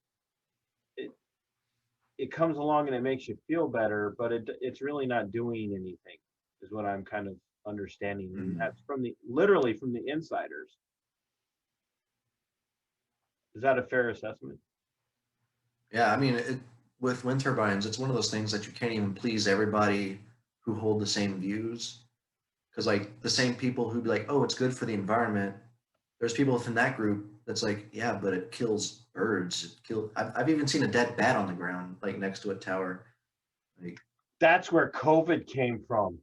it comes along and it makes you feel better, but it's really not doing anything, is what I'm kind of understanding. And that's literally from the insiders. Is that a fair assessment? Yeah, I mean, with wind turbines, it's one of those things that you can't even please everybody who hold the same views. Because like the same people who'd be like, oh, it's good for the environment. There's people within that group that's like, yeah, but it kills birds. I've even seen a dead bat on the ground, like next to a tower. Like, that's where COVID came from.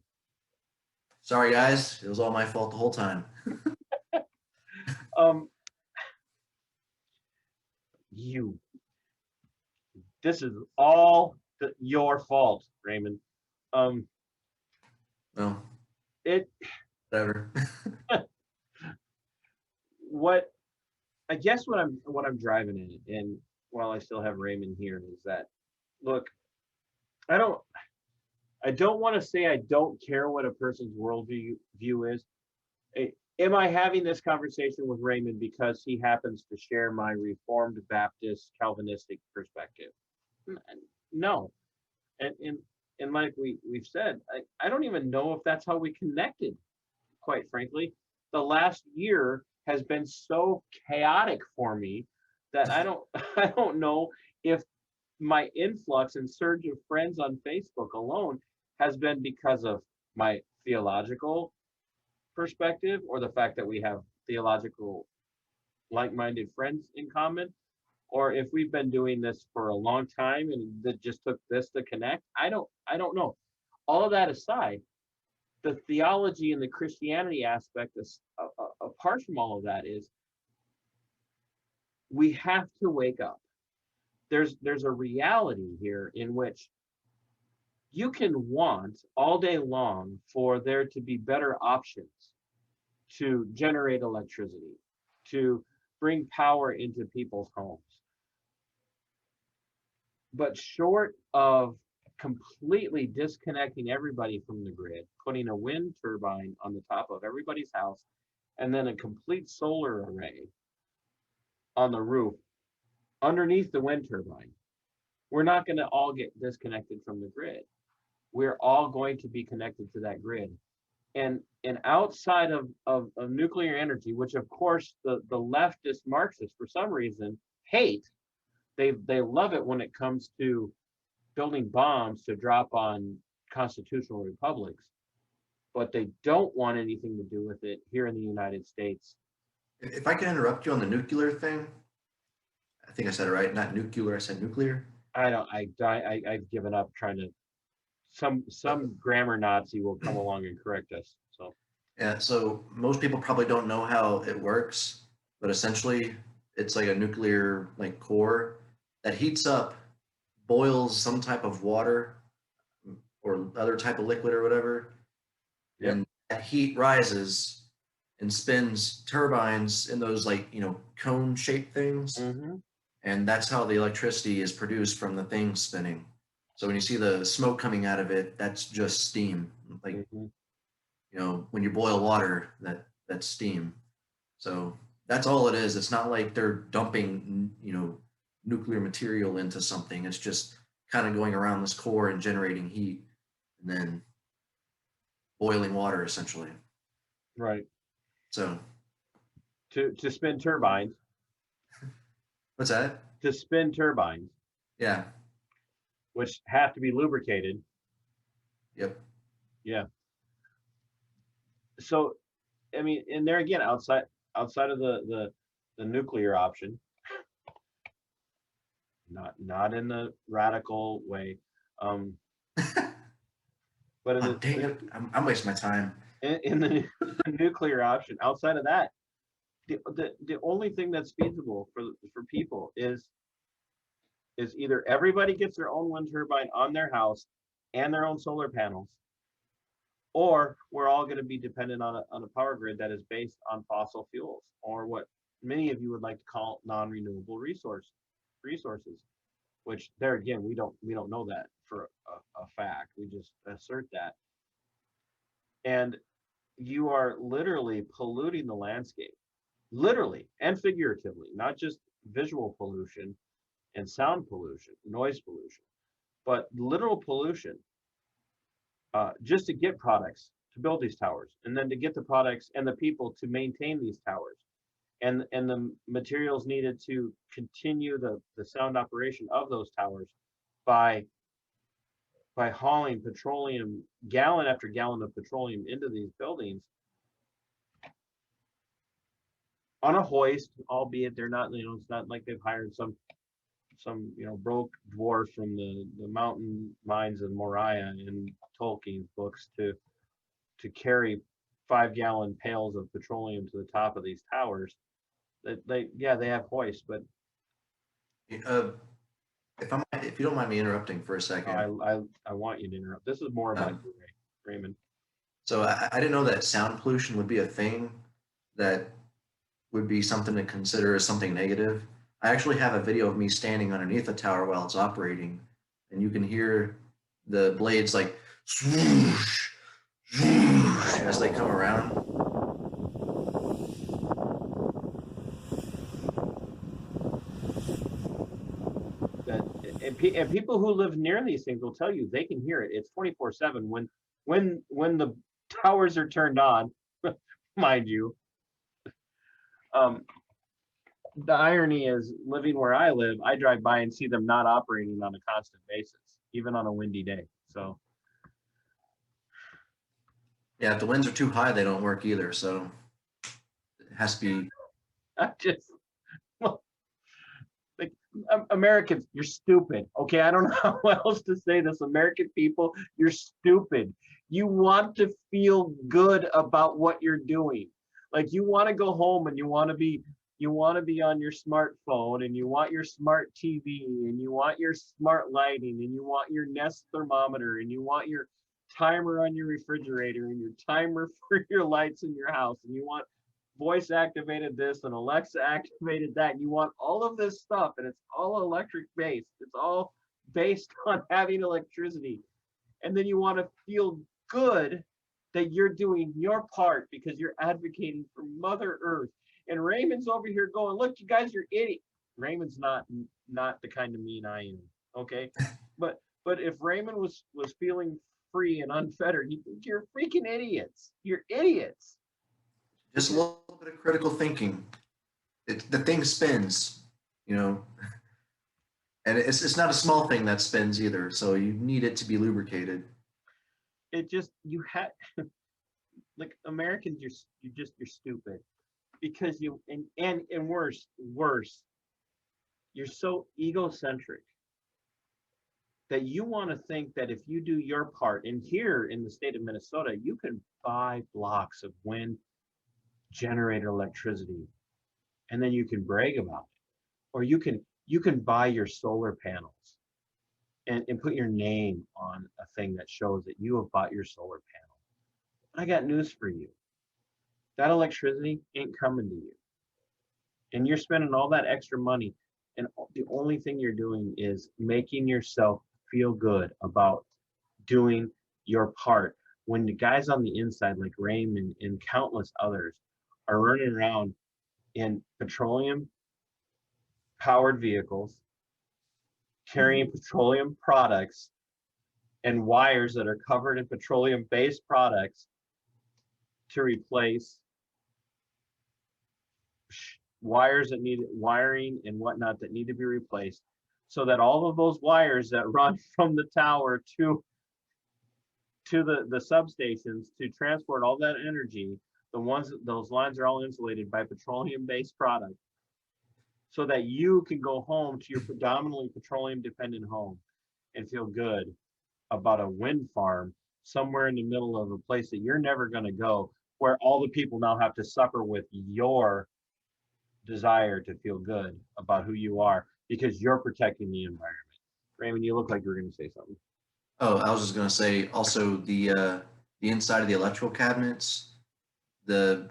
Sorry, guys, it was all my fault the whole time. This is all your fault, Raymond. Well, whatever. I guess what I'm driving at, and while I still have Raymond here, is that, look, I don't want to say I don't care what a person's worldview is. Am I having this conversation with Raymond because he happens to share my Reformed Baptist Calvinistic perspective? No. And like we've said, I don't even know if that's how we connected, quite frankly. The last year has been so chaotic for me that I don't know if my influx and surge of friends on Facebook alone has been because of my theological perspective, or the fact that we have theological like-minded friends in common, or if we've been doing this for a long time and that just took this to connect. I don't know. All of that aside, the theology and the Christianity aspect is, apart from all of that, is we have to wake up. There's a reality here in which you can want all day long for there to be better options to generate electricity, to bring power into people's homes. But short of completely disconnecting everybody from the grid, putting a wind turbine on the top of everybody's house, and then a complete solar array on the roof underneath the wind turbine, we're not going to all get disconnected from the grid. We're all going to be connected to that grid. And outside of nuclear energy, which of course the leftist Marxists for some reason hate, they love it when it comes to building bombs to drop on constitutional republics, but they don't want anything to do with it here in the United States. If I can interrupt you on the nuclear thing, I think I said it right. Not nuclear, I said nuclear. I've given up trying to. Some grammar Nazi will come along and correct us. So yeah, so most people probably don't know how it works, but essentially it's like a nuclear like core that heats up, boils some type of water or other type of liquid or whatever. Yep. And that heat rises and spins turbines in those like, cone shaped things. Mm-hmm. And that's how the electricity is produced from the thing spinning. So when you see the smoke coming out of it, that's just steam. Like, when you boil water, that's steam. So that's all it is. It's not like they're dumping, nuclear material into something. It's just kind of going around this core and generating heat and then boiling water essentially. Right. So to spin turbines. What's that? To spin turbines. Yeah. Which have to be lubricated. Yep. Yeah. So, I mean, and there again, outside of the nuclear option, not in the radical way, but Oh, dang it. I'm wasting my time. in the nuclear option. Outside of that, the only thing that's feasible for people is either everybody gets their own wind turbine on their house and their own solar panels, or we're all going to be dependent on a power grid that is based on fossil fuels, or what many of you would like to call non-renewable resources, which there again, we don't know that for a fact. We just assert that. And you are literally polluting the landscape, literally and figuratively, not just visual pollution and sound pollution, noise pollution, but literal pollution, just to get products to build these towers, and then to get the products and the people to maintain these towers, and the materials needed to continue the sound operation of those towers by hauling petroleum, gallon after gallon of petroleum into these buildings on a hoist, albeit they're not, it's not like they've hired some broke dwarf from the mountain mines of Moria in Tolkien's books to carry 5-gallon pails of petroleum to the top of these towers. They have hoists, but If you don't mind me interrupting for a second. I want you to interrupt. This is more about you, Raymond. So I didn't know that sound pollution would be a thing that would be something to consider as something negative. I actually have a video of me standing underneath a tower while it's operating, and you can hear the blades like swoosh, swoosh, as they come around. And people who live near these things will tell you they can hear it. It's 24/7 when the towers are turned on, mind you. The irony is, living where I live, I drive by and see them not operating on a constant basis, even on a windy day. So Yeah, if the winds are too high, they don't work either. So it has to be. I just, well, like, Americans, you're stupid. Okay, I don't know how else to say this. American people, you're stupid. You want to feel good about what you're doing. Like, you want to go home and you want to be on your smartphone, and you want your smart TV, and you want your smart lighting, and you want your Nest thermometer, and you want your timer on your refrigerator, and your timer for your lights in your house, and you want voice activated this and Alexa activated that. And you want all of this stuff, and it's all electric based. It's all based on having electricity. And then you want to feel good that you're doing your part because you're advocating for Mother Earth. And Raymond's over here going, look, you guys are idiots. Raymond's not the kind of mean I am, okay? But if Raymond was feeling free and unfettered, he'd think you're freaking idiots. You're idiots. Just a little bit of critical thinking. The thing spins, and it's not a small thing that spins either. So you need it to be lubricated. It just, you had, like, Americans, you're stupid, because you and worse, you're so egocentric that you want to think that if you do your part, and here in the state of Minnesota, you can buy blocks of wind generator electricity, and then you can brag about it, or you can buy your solar panels and put your name on a thing that shows that you have bought your solar panel. I got news for you. That electricity ain't coming to you. And you're spending all that extra money, and the only thing you're doing is making yourself feel good about doing your part, when the guys on the inside, like Raymond and countless others, are running around in petroleum powered vehicles, carrying petroleum products and wires that are covered in petroleum based products to replace wires that need wiring and whatnot that need to be replaced, so that all of those wires that run from the tower to to the substations to transport all that energy. Those lines are all insulated by petroleum-based product, so that you can go home to your predominantly petroleum-dependent home and feel good about a wind farm somewhere in the middle of a place that you're never going to go, where all the people now have to suffer with your desire to feel good about who you are because you're protecting the environment. Raymond, you look like you were going to say something. Oh, I was just going to say also the inside of the electrical cabinets, the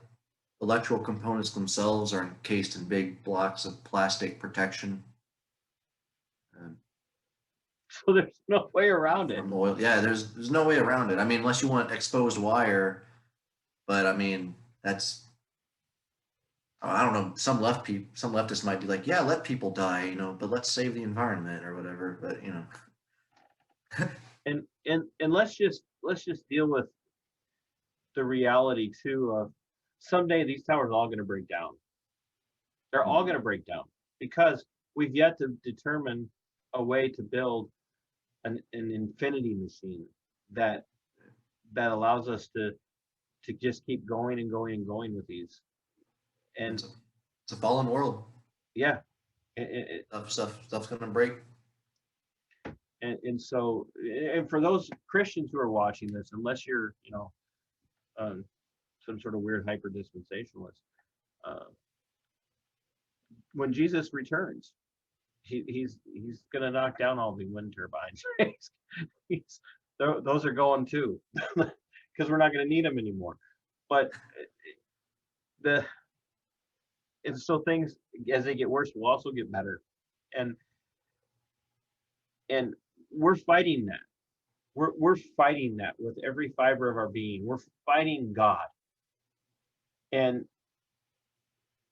electrical components themselves are encased in big blocks of plastic protection. So there's no way around it. From oil. Yeah, there's no way around it. I mean, unless you want exposed wire, but I mean, that's, I don't know, some leftists might be like, yeah, let people die, you know, but let's save the environment or whatever, but you know. And let's just deal with the reality too of someday these towers are all going to break down. They're all going to break down because we've yet to determine a way to build an infinity machine that allows us to just keep going and going and going with these. And it's a fallen world. Yeah, stuff's gonna break. And so, and for those Christians who are watching this, unless you're, you know, some sort of weird hyper dispensationalist, when Jesus returns, he's gonna knock down all the wind turbines. Those are going too, because we're not gonna need them anymore. But and so things, as they get worse, will also get better, and we're fighting that. We're fighting that with every fiber of our being. We're fighting God, and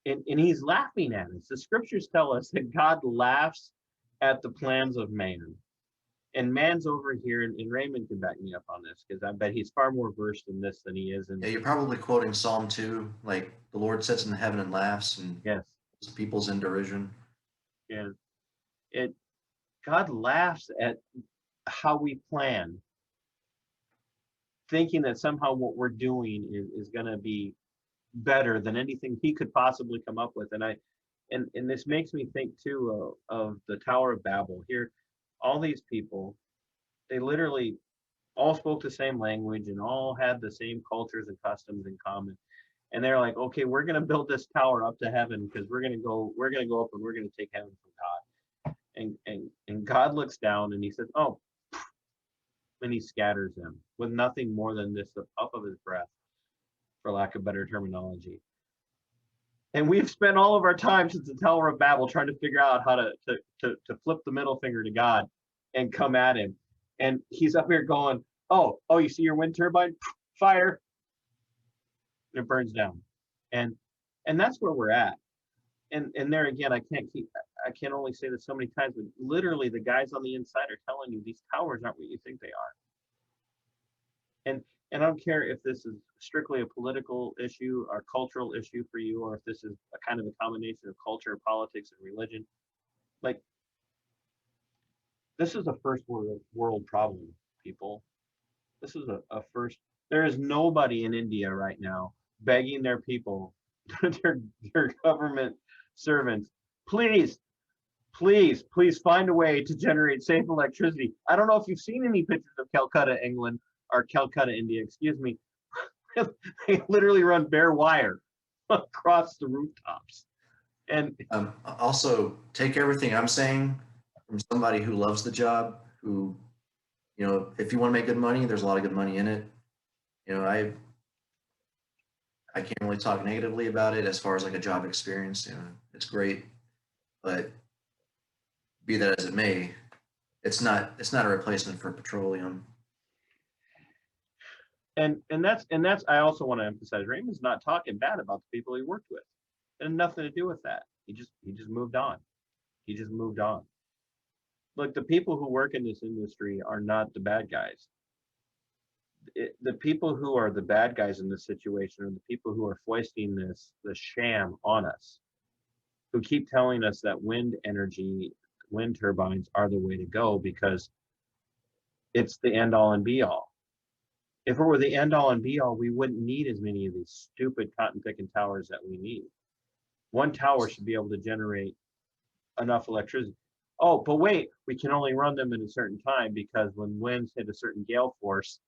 he's laughing at us. The scriptures tell us that God laughs at the plans of man, and man's over here. And Raymond can back me up on this because I bet he's far more versed in this than he is in. Yeah, you're probably quoting Psalm 2, like the Lord sits in heaven and laughs, and yes, people's in derision. Yeah, God laughs at how we plan, thinking that somehow what we're doing is going to be better than anything he could possibly come up with. And this makes me think too of the Tower of Babel. Here, all these people, they literally all spoke the same language and all had the same cultures and customs in common. And they're like, okay, we're going to build this tower up to heaven because we're going to go up and we're going to take heaven from God. And God looks down and he says, oh, and he scatters them with nothing more than this, the puff of his breath, for lack of better terminology. And we've spent all of our time since the Tower of Babel trying to figure out how to flip the middle finger to God and come at him. And he's up here going, oh, you see your wind turbine? Fire. And it burns down. And that's where we're at. And there again, I can only say this so many times, but literally the guys on the inside are telling you these towers aren't what you think they are. And I don't care if this is strictly a political issue or cultural issue for you, or if this is a kind of a combination of culture, politics, and religion. Like, this is a first world problem, people. This is a first. There is nobody in India right now begging their people, their government servants, please find a way to generate safe electricity. I don't know if you've seen any pictures of Calcutta, England, or Calcutta, India, excuse me. They literally run bare wire across the rooftops. And also, take everything I'm saying from somebody who loves the job, who, you know, if you want to make good money, there's a lot of good money in it. You know, I can't really talk negatively about it as far as like a job experience. You know, it's great, but be that as it may, it's not a replacement for petroleum. And that's I also want to emphasize, Raymond's not talking bad about the people he worked with. It had nothing to do with that. He just moved on. He just moved on. Look, the people who work in this industry are not the bad guys. The people who are the bad guys in this situation are the people who are foisting the sham on us, who keep telling us that wind turbines are the way to go because it's the end all and be all. If it were the end all and be all, we wouldn't need as many of these stupid cotton picking towers that we need. One tower should be able to generate enough electricity. Oh, but wait, we can only run them in a certain time because when winds hit a certain gale force,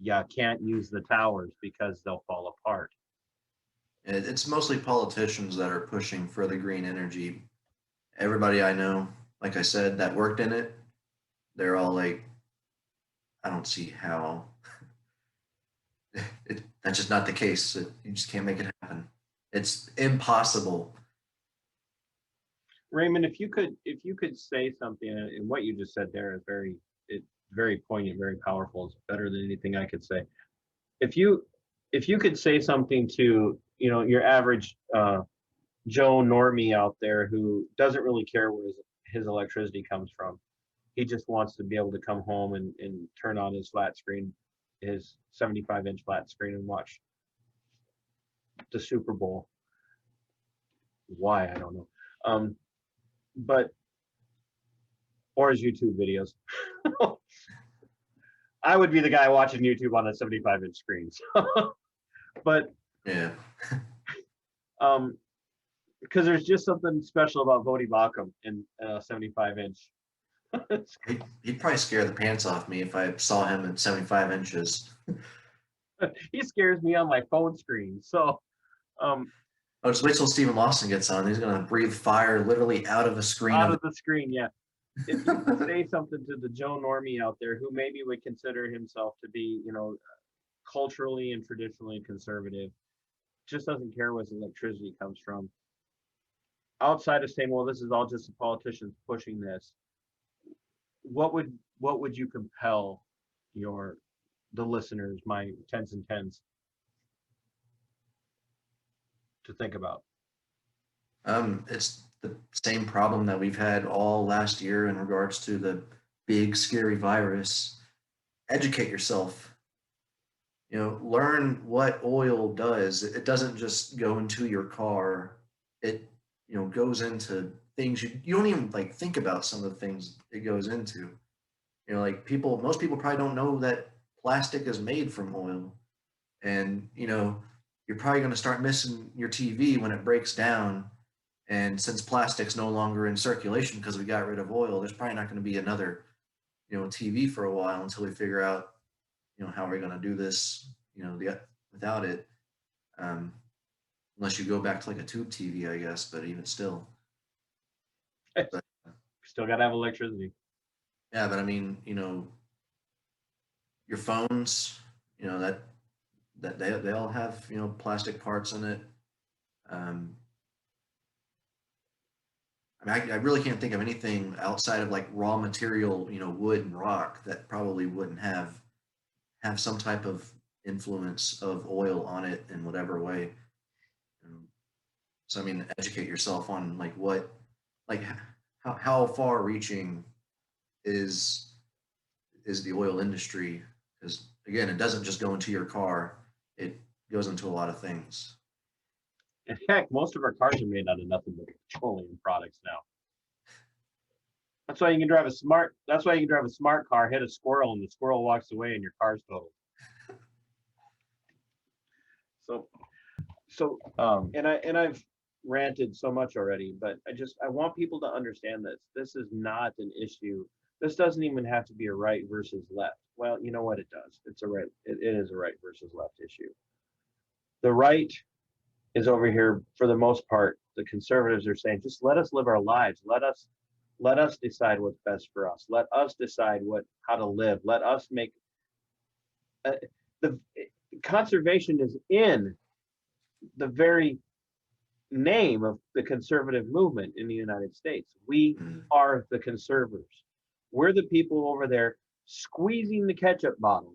you can't use the towers because they'll fall apart. It's mostly politicians that are pushing for the green energy. Everybody I know, like I said, that worked in it, they're all like, I don't see how. That's just not the case. You just can't make it happen. It's impossible. Raymond, if you could say something, and what you just said there is very poignant, very powerful. It's better than anything I could say. If you could say something to, your average Joe Normie out there who doesn't really care where his electricity comes from. He just wants to be able to come home and turn on his flat screen, his 75-inch flat screen, and watch the Super Bowl. Why, I don't know. But or his YouTube videos. I would be the guy watching YouTube on a 75-inch screen. But Yeah. because there's just something special about Vody Bakum in 75-inch. He'd probably scare the pants off me if I saw him at 75 inches. He scares me on my phone screen. So Oh, just wait till Stephen Lawson gets on. He's gonna breathe fire literally out of a screen. Out of the screen, yeah. If you could say something to the Joe Normie out there who maybe would consider himself to be, culturally and traditionally conservative, just doesn't care where his electricity comes from. Outside of saying, well, this is all just the politicians pushing this, what would you compel the listeners, my tens and tens, to think about? It's the same problem that we've had all last year in regards to the big scary virus. Educate yourself. Learn what oil does. It doesn't just go into your car. It goes into things you don't even like think about some of the things it goes into. Like most people probably don't know that plastic is made from oil. And you're probably going to start missing your TV when it breaks down. And since plastic's no longer in circulation because we got rid of oil, there's probably not going to be another TV for a while until we figure out how we're going to do this without it. Unless you go back to like a tube TV, I guess, but even still. But, Still got to have electricity. yeah, but I mean, your phones, that they all have plastic parts in it. I mean, I really can't think of anything outside of like raw material, wood and rock that probably wouldn't have some type of influence of oil on it in whatever way. So I mean, educate yourself on how far reaching is the oil industry, because again, it doesn't just go into your car, it goes into a lot of things. In fact, most of our cars are made out of nothing but petroleum products now. That's why you can drive a smart car, hit a squirrel, and the squirrel walks away and your car's totaled. And I've ranted so much already, but I want people to understand this. This is not an issue. This doesn't even have to be a right versus left. Well, you know what it does. It is a right versus left issue. The right is over here for the most part. The conservatives are saying, just let us live our lives. Let us decide what's best for us. Let us decide how to live. Let us make the conservation is in the very name of the conservative movement in the United States. We are the conservatives. We're the people over there squeezing the ketchup bottle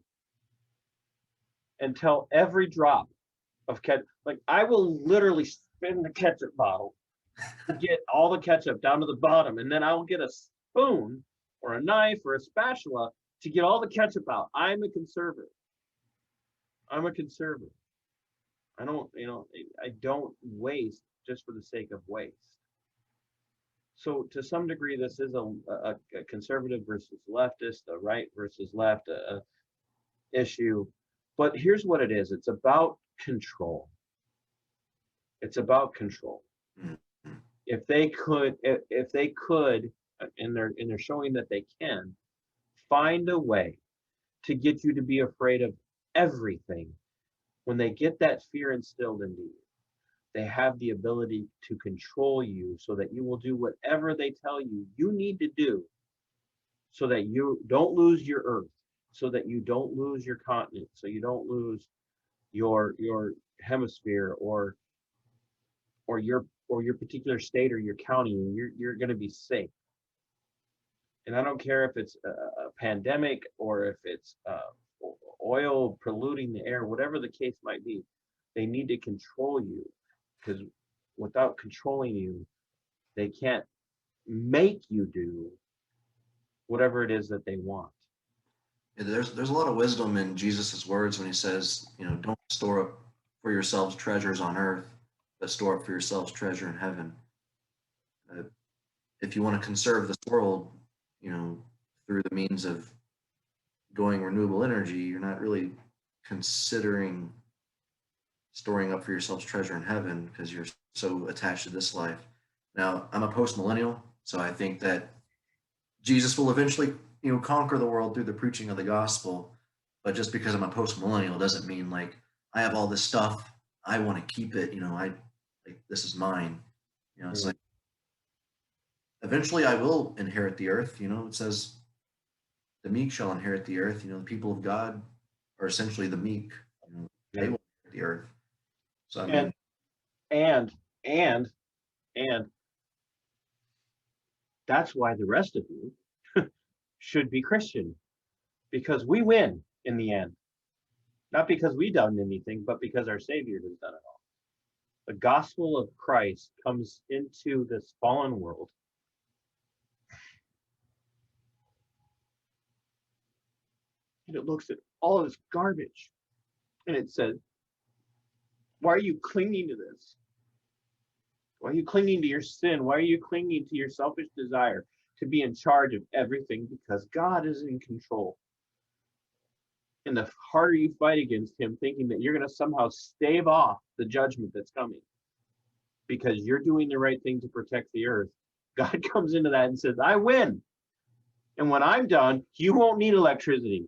until every drop of ketchup, like I will literally spin the ketchup bottle to get all the ketchup down to the bottom, and then I'll get a spoon or a knife or a spatula to get all the ketchup out. I'm a conservative. I don't waste just for the sake of waste. So to some degree, this is a conservative versus leftist, a right versus left issue. But here's what it is. It's about control. It's about control. Mhm. If they could, and they're showing that they can find a way to get you to be afraid of everything. When they get that fear instilled into you, they have the ability to control you so that you will do whatever they tell you you need to do so that you don't lose your earth, so that you don't lose your continent, so you don't lose your hemisphere or your particular state or your county, and you're going to be safe. And I don't care if it's a pandemic or if it's oil polluting the air, whatever the case might be, they need to control you, because without controlling you, they can't make you do whatever it is that they want. Yeah, there's a lot of wisdom in Jesus's words when he says, don't store up for yourselves treasures on earth, but store up for yourselves treasure in heaven. If you want to conserve this world, through the means of going renewable energy, you're not really considering storing up for yourselves treasure in heaven because you're so attached to this life. Now, I'm a post-millennial, so I think that Jesus will eventually, conquer the world through the preaching of the gospel. But just because I'm a post-millennial doesn't mean like I have all this stuff, I want to keep it. This is mine. It's like eventually I will inherit the earth. It says the meek shall inherit the earth. The people of God are essentially the meek. They will inherit the earth. So I mean, and that's why the rest of you should be Christian, because we win in the end. Not because we done anything, but because our Savior has done it all. The gospel of Christ comes into this fallen world. And it looks at all this garbage. And it says, why are you clinging to this? Why are you clinging to your sin? Why are you clinging to your selfish desire to be in charge of everything? Because God is in control. And the harder you fight against him, thinking that you're going to somehow stave off the judgment that's coming because you're doing the right thing to protect the earth, God comes into that and says, I win. And when I'm done, you won't need electricity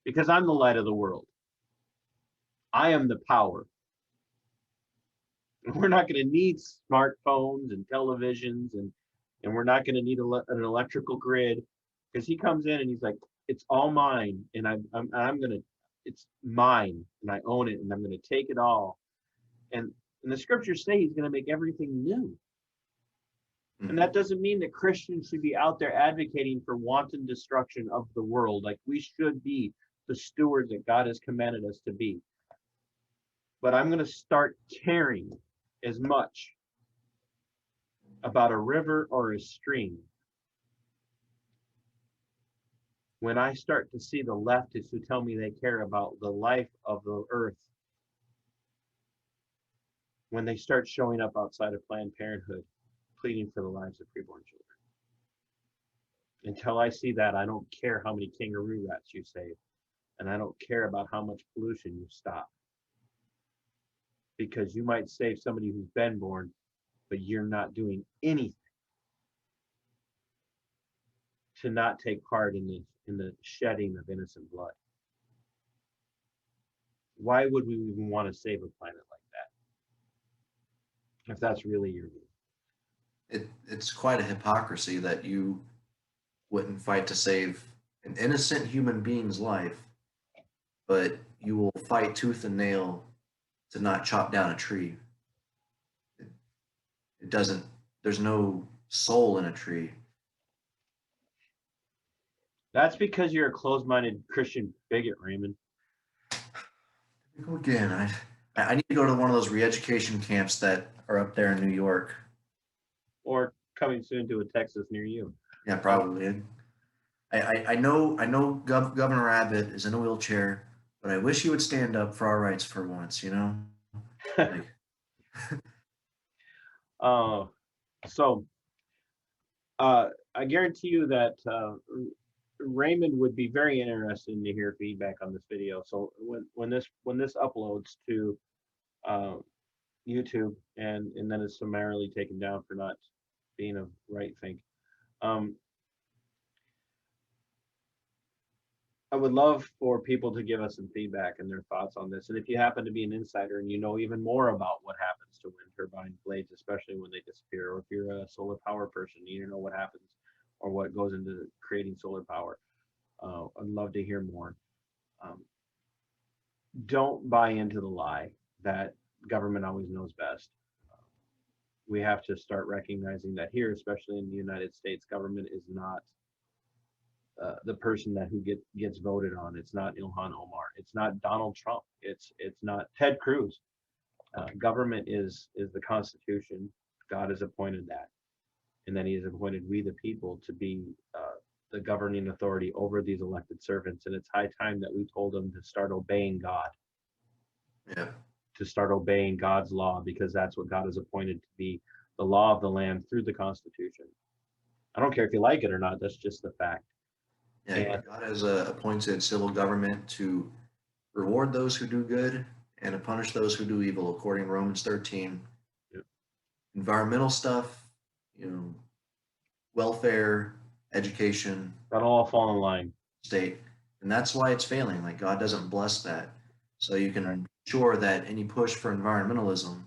because I'm the light of the world. I am the power. And we're not going to need smartphones and televisions, and we're not going to need an electrical grid, because he comes in and he's like, it's all mine, and I'm going to, it's mine, and I own it, and I'm going to take it all. And the scriptures say he's going to make everything new. And that doesn't mean that Christians should be out there advocating for wanton destruction of the world. Like, we should be the stewards that God has commanded us to be. But I'm going to start caring as much about a river or a stream when I start to see the leftists who tell me they care about the life of the earth, when they start showing up outside of Planned Parenthood pleading for the lives of preborn children. Until I see that, I don't care how many kangaroo rats you save, and I don't care about how much pollution you stop. Because you might save somebody who's been born, but you're not doing anything to not take part in the shedding of innocent blood. Why would we even want to save a planet like that, if that's really your view? It's quite a hypocrisy that you wouldn't fight to save an innocent human being's life, but you will fight tooth and nail to not chop down a tree. It doesn't, there's no soul in a tree. That's because you're a closed-minded Christian bigot, Raymond. Again, I need to go to one of those re-education camps that are up there in New York. Or coming soon to a Texas near you. Yeah, probably. I know Governor Abbott is in a wheelchair, but I wish he would stand up for our rights for once, Like, so I guarantee you that Raymond would be very interested to hear feedback on this video. So when this uploads to YouTube and then is summarily taken down for not being of right think, I would love for people to give us some feedback and their thoughts on this. And if you happen to be an insider and you know even more about what happens to wind turbine blades, especially when they disappear, or if you're a solar power person, you know what happens or what goes into creating solar power, I'd love to hear more. Don't buy into the lie that government always knows best. We have to start recognizing that here, especially in the United States, government is not the person who gets voted on. It's not Ilhan Omar. It's not Donald Trump. It's not Ted Cruz. Government is the Constitution. God has appointed that, and then He has appointed we the people to be the governing authority over these elected servants. And it's high time that we told them to start obeying God. Yeah. To start obeying God's law, because that's what God has appointed to be the law of the land through the Constitution. I don't care if you like it or not. That's just the fact. Yeah, God has appointed civil government to reward those who do good and to punish those who do evil, according to Romans 13. Yep. Environmental stuff, welfare, education. That'll all fall in line. State. And that's why it's failing. Like, God doesn't bless that. So you can ensure that any push for environmentalism,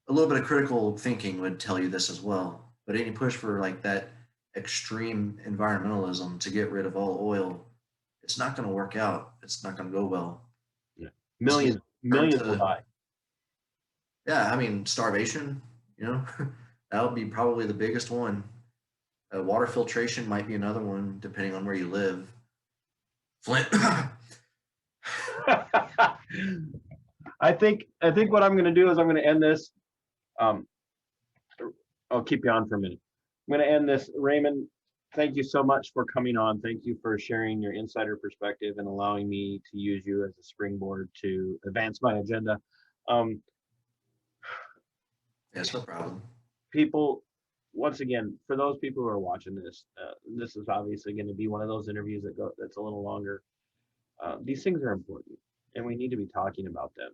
a little bit of critical thinking would tell you this as well, but any push for like that extreme environmentalism to get rid of all oil, it's not going to work out. It's not going to go well. Yeah. Millions will die. Yeah, I mean, starvation, that would be probably the biggest one. Water filtration might be another one, depending on where you live. Flint. I think what I'm going to do is I'm going to end this. I'll keep you on for a minute. I'm going to end this. Raymond, thank you so much for coming on. Thank you for sharing your insider perspective and allowing me to use you as a springboard to advance my agenda. Yes, no problem. People, once again, for those people who are watching this, this is obviously going to be one of those interviews that's a little longer. These things are important, and we need to be talking about them.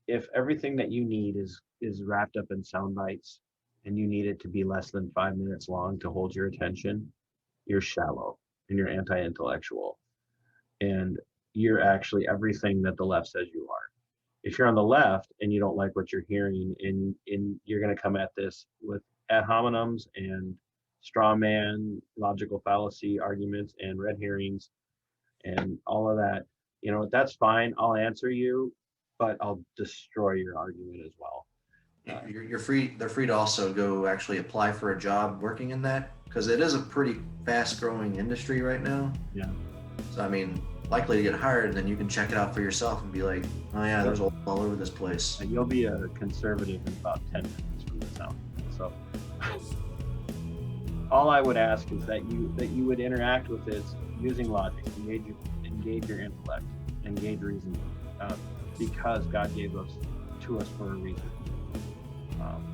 If everything that you need is wrapped up in sound bites, and you need it to be less than 5 minutes long to hold your attention, you're shallow and you're anti-intellectual, and you're actually everything that the left says you are. If you're on the left and you don't like what you're hearing, and you're going to come at this with ad hominems and straw man, logical fallacy arguments and red herrings and all of that, that's fine. I'll answer you, but I'll destroy your argument as well. You're free. They're free to also go actually apply for a job working in that, because it is a pretty fast-growing industry right now. Yeah. So I mean, likely to get hired, and then you can check it out for yourself and be like, oh yeah, there's all over this place. You'll be a conservative in about 10 minutes from this out. So all I would ask is that you would interact with this using logic, engage your intellect, engage reasoning, because God gave us to us for a reason.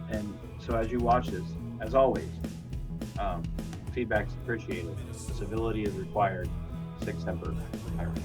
And so as you watch this, as always, feedback is appreciated. Civility is required. Sic semper, Tyrannies.